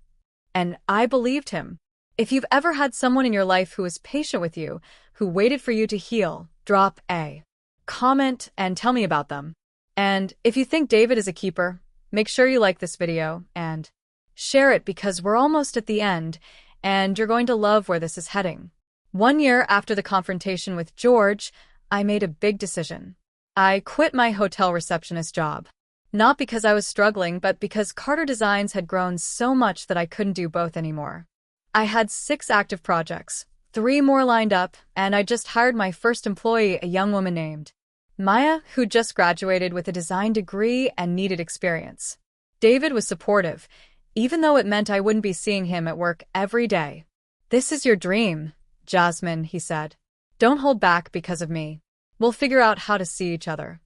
And I believed him. If you've ever had someone in your life who was patient with you, who waited for you to heal, drop a comment and tell me about them. And if you think David is a keeper, make sure you like this video and share it because we're almost at the end and you're going to love where this is heading. 1 year after the confrontation with George, I made a big decision. I quit my hotel receptionist job. Not because I was struggling, but because Carter Designs had grown so much that I couldn't do both anymore. I had 6 active projects, 3 more lined up, and I just hired my first employee, a young woman named Maya, who just graduated with a design degree and needed experience. David was supportive, even though it meant I wouldn't be seeing him at work every day. "This is your dream, Jasmine," he said. "Don't hold back because of me. We'll figure out how to see each other.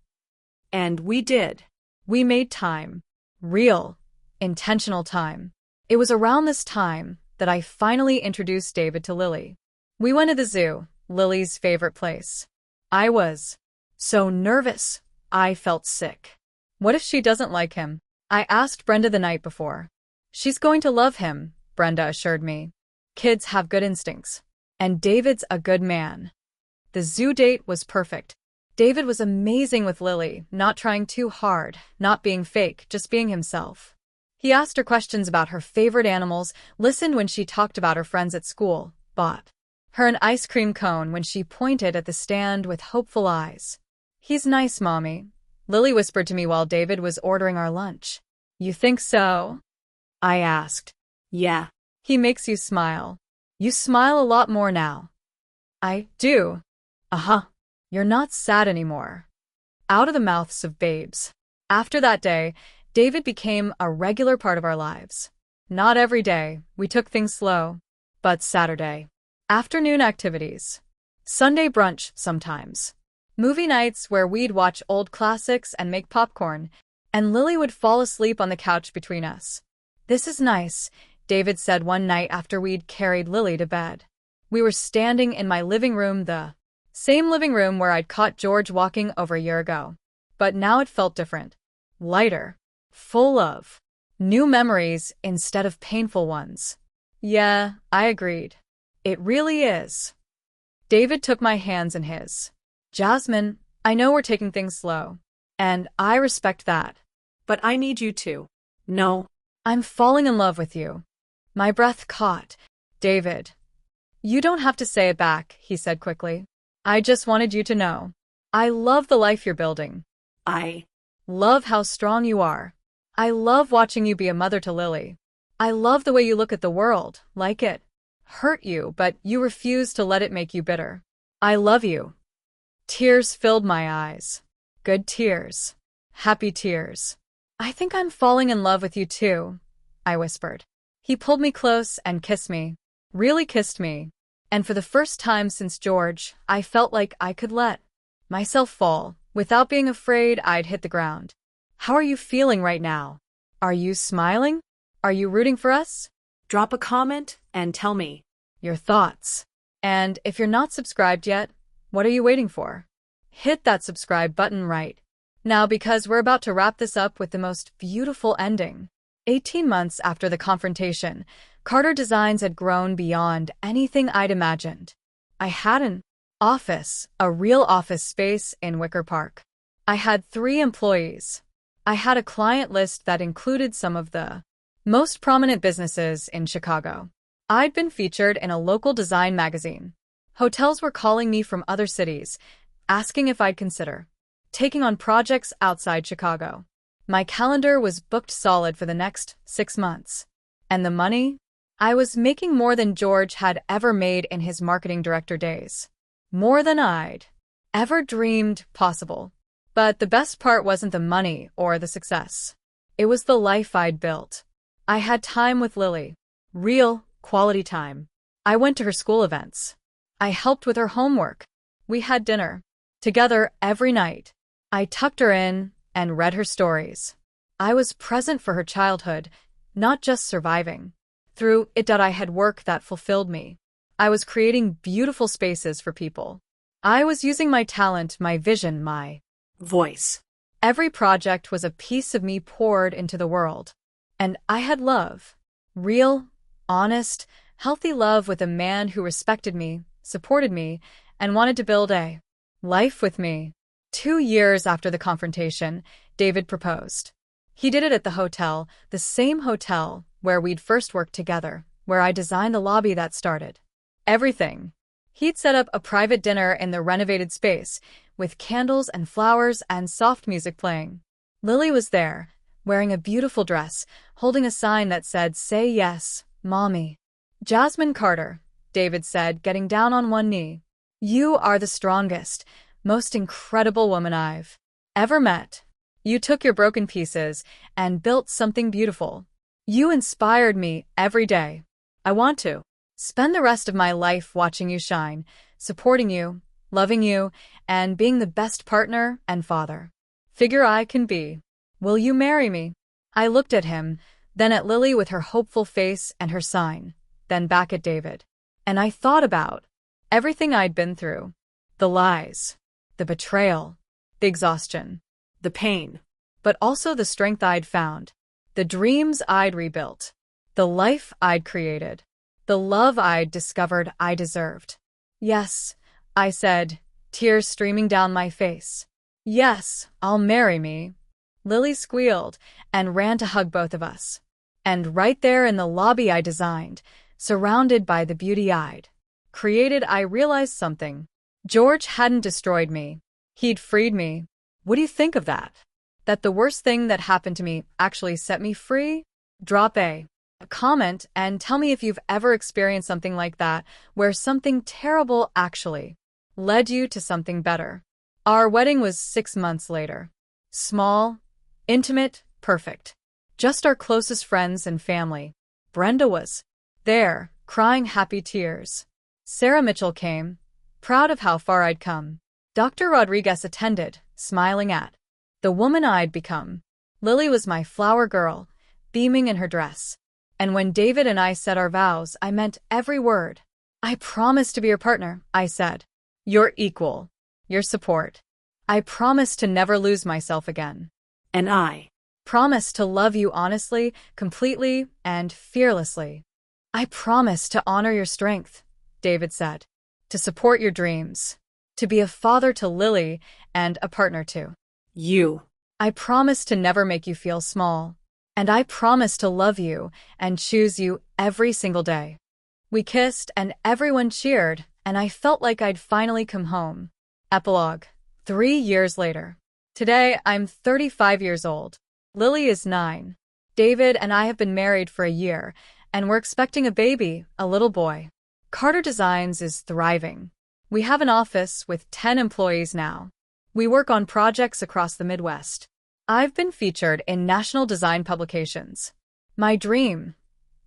And we did. We made time. Real, intentional time. It was around this time that I finally introduced David to Lily. We went to the zoo, Lily's favorite place. I was so nervous, I felt sick. What if she doesn't like him? I asked Brenda the night before. She's going to love him, Brenda assured me. Kids have good instincts. And David's a good man. The zoo date was perfect. David was amazing with Lily, not trying too hard, not being fake, just being himself. He asked her questions about her favorite animals, listened when she talked about her friends at school, bought her an ice cream cone when she pointed at the stand with hopeful eyes. He's nice, Mommy, Lily whispered to me while David was ordering our lunch. You think so? I asked. Yeah. He makes you smile. You smile a lot more now. I do. Uh-huh. You're not sad anymore. Out of the mouths of babes. After that day, David became a regular part of our lives. Not every day, we took things slow. But Saturday. Afternoon activities. Sunday brunch sometimes. Movie nights where we'd watch old classics and make popcorn, and Lily would fall asleep on the couch between us. This is nice, David said one night after we'd carried Lily to bed. We were standing in my living room, the same living room where I'd caught George walking over a year ago. But now it felt different. Lighter. Full of new memories instead of painful ones. Yeah, I agreed. It really is. David took my hands in his. Jasmine, I know we're taking things slow. And I respect that. But I need you to. No. I'm falling in love with you. My breath caught. David. You don't have to say it back, he said quickly. I just wanted you to know. I love the life you're building. I love how strong you are. I love watching you be a mother to Lily. I love the way you look at the world, like it hurt you, but you refuse to let it make you bitter. I love you. Tears filled my eyes. Good tears. Happy tears. I think I'm falling in love with you too, I whispered. He pulled me close and kissed me. Really kissed me. And for the first time since George, I felt like I could let myself fall, without being afraid I'd hit the ground. How are you feeling right now? Are you smiling? Are you rooting for us? Drop a comment and tell me your thoughts. And if you're not subscribed yet, what are you waiting for? Hit that subscribe button right now because we're about to wrap this up with the most beautiful ending. 18 months after the confrontation, Carter Designs had grown beyond anything I'd imagined. I had an office, a real office space in Wicker Park. I had 3 employees. I had a client list that included some of the most prominent businesses in Chicago. I'd been featured in a local design magazine. Hotels were calling me from other cities, asking if I'd consider taking on projects outside Chicago. My calendar was booked solid for the next 6 months. And the money? I was making more than George had ever made in his marketing director days. More than I'd ever dreamed possible. But the best part wasn't the money or the success. It was the life I'd built. I had time with Lily. Real, quality time. I went to her school events. I helped with her homework. We had dinner together every night. I tucked her in and read her stories. I was present for her childhood, not just surviving. Through it, I had work that fulfilled me. I was creating beautiful spaces for people. I was using my talent, my vision, my voice. Every project was a piece of me poured into the world. And I had love. Real, honest, healthy love with a man who respected me, supported me, and wanted to build a life with me. 2 years after the confrontation, David proposed. He did it at the hotel, the same hotel where we'd first worked together, where I designed the lobby that started everything. He'd set up a private dinner in the renovated space, with candles and flowers and soft music playing. Lily was there, wearing a beautiful dress, holding a sign that said, "Say yes, Mommy." "Jasmine Carter," David said, getting down on one knee. "You are the strongest, most incredible woman I've ever met. You took your broken pieces and built something beautiful. You inspired me every day. I want to spend the rest of my life watching you shine, supporting you, loving you, and being the best partner and father figure I can be. Will you marry me? I looked at him, then at Lily with her hopeful face and her sign, then back at David. And I thought about everything I'd been through. The lies, the betrayal, the exhaustion, The pain. but also the strength I'd found, the dreams I'd rebuilt, the life I'd created, the love I'd discovered I deserved. Yes, I said, tears streaming down my face. Yes, I'll marry me. Lily squealed and ran to hug both of us. And right there in the lobby I designed, surrounded by the beauty I'd created, I realized something. George hadn't destroyed me. He'd freed me. What do you think of that? That the worst thing that happened to me actually set me free? Drop a comment and tell me if you've ever experienced something like that, where something terrible actually led you to something better. Our wedding was 6 months later. Small, intimate, perfect. Just our closest friends and family. Brenda was there, crying happy tears. Sarah Mitchell came, proud of how far I'd come. Dr. Rodriguez attended, smiling at the woman I'd become. Lily was my flower girl, beaming in her dress. And when David and I said our vows, I meant every word. I promise to be your partner, I said. Your equal. Your support. I promise to never lose myself again. And I Promise to love you honestly, completely, and fearlessly. I promise to honor your strength, David said. To support your dreams. To be a father to Lily and a partner to you. I promise to never make you feel small. And I promise to love you and choose you every single day. We kissed and everyone cheered, and I felt like I'd finally come home. Epilogue. 3 years later. Today, I'm 35 years old. Lily is 9. David and I have been married for a year, and we're expecting a baby, a little boy. Carter Designs is thriving. We have an office with 10 employees now. We work on projects across the Midwest. I've been featured in national design publications. My dream,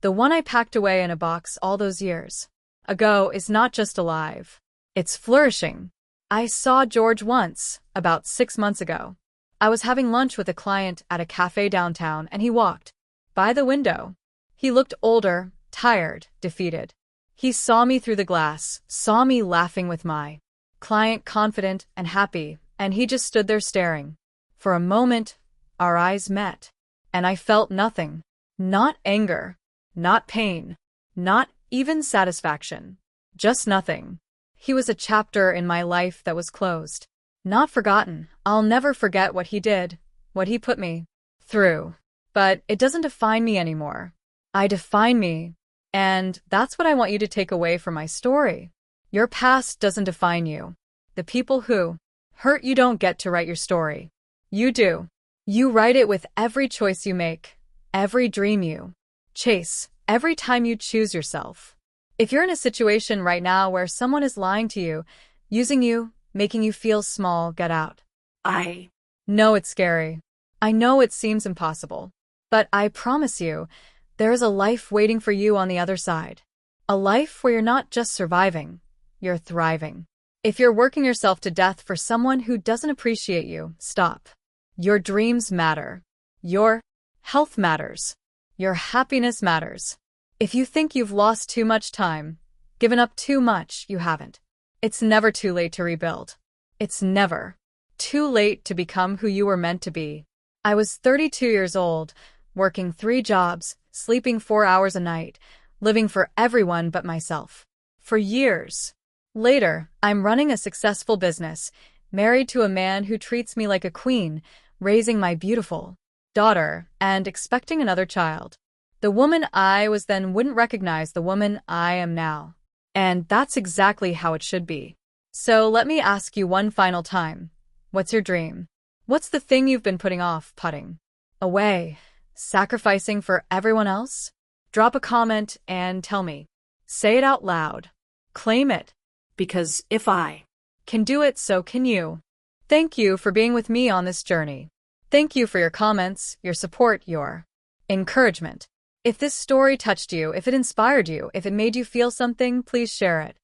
the one I packed away in a box all those years ago, is not just alive. It's flourishing. I saw George once, about 6 months ago. I was having lunch with a client at a cafe downtown, and he walked by the window. He looked older, tired, defeated. He saw me through the glass, saw me laughing with my client, confident and happy, and he just stood there staring. For a moment, our eyes met, and I felt nothing. Not anger, not pain, not even satisfaction. Just nothing. He was a chapter in my life that was closed. Not forgotten. I'll never forget what he did, what he put me through. But it doesn't define me anymore. I define me. And that's what I want you to take away from my story. Your past doesn't define you. The people who hurt you don't get to write your story. You do. You write it with every choice you make, every dream you chase, every time you choose yourself. If you're in a situation right now where someone is lying to you, using you, making you feel small, get out. I know it's scary. I know it seems impossible. But I promise you, there is a life waiting for you on the other side. A life where you're not just surviving, you're thriving. If you're working yourself to death for someone who doesn't appreciate you, stop. Your dreams matter. Your health matters. Your happiness matters. If you think you've lost too much time, given up too much, you haven't. It's never too late to rebuild. It's never too late to become who you were meant to be. I was 32 years old, working 3 jobs, sleeping 4 hours a night, living for everyone but myself. For years. Later, I'm running a successful business, married to a man who treats me like a queen, raising my beautiful daughter, and expecting another child. The woman I was then wouldn't recognize the woman I am now. And that's exactly how it should be. So let me ask you one final time. What's your dream? What's the thing you've been putting off, putting away, sacrificing for everyone else? Drop a comment and tell me. Say it out loud. Claim it. Because if I can do it, so can you. Thank you for being with me on this journey. Thank you for your comments, your support, your encouragement. If this story touched you, if it inspired you, if it made you feel something, please share it.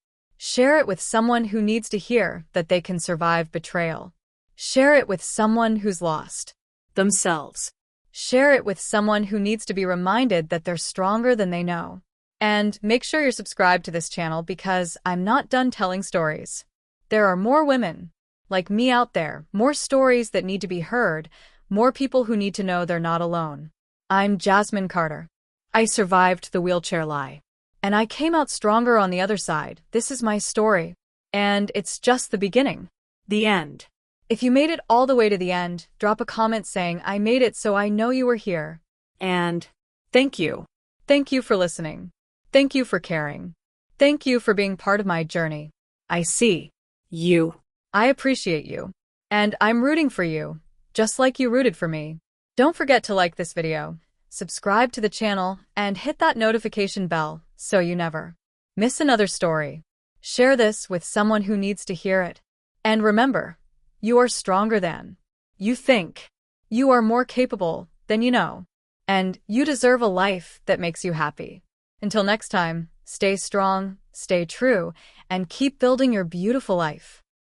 Share it with someone who needs to hear that they can survive betrayal. Share it with someone who's lost themselves. Share it with someone who needs to be reminded that they're stronger than they know. And make sure you're subscribed to this channel because I'm not done telling stories. There are more women like me out there, more stories that need to be heard, more people who need to know they're not alone. I'm Jasmine Carter. I survived the wheelchair lie. And I came out stronger on the other side. This is my story. And it's just the beginning. The end. If you made it all the way to the end, drop a comment saying, I made it so I know you were here. And thank you. Thank you for listening. Thank you for caring. Thank you for being part of my journey. I see you. I appreciate you. And I'm rooting for you, just like you rooted for me. Don't forget to like this video, subscribe to the channel, and hit that notification bell so you never miss another story. Share this with someone who needs to hear it. And remember, you are stronger than you think. You are more capable than you know. And you deserve a life that makes you happy. Until next time, stay strong, stay true, and keep building your beautiful life.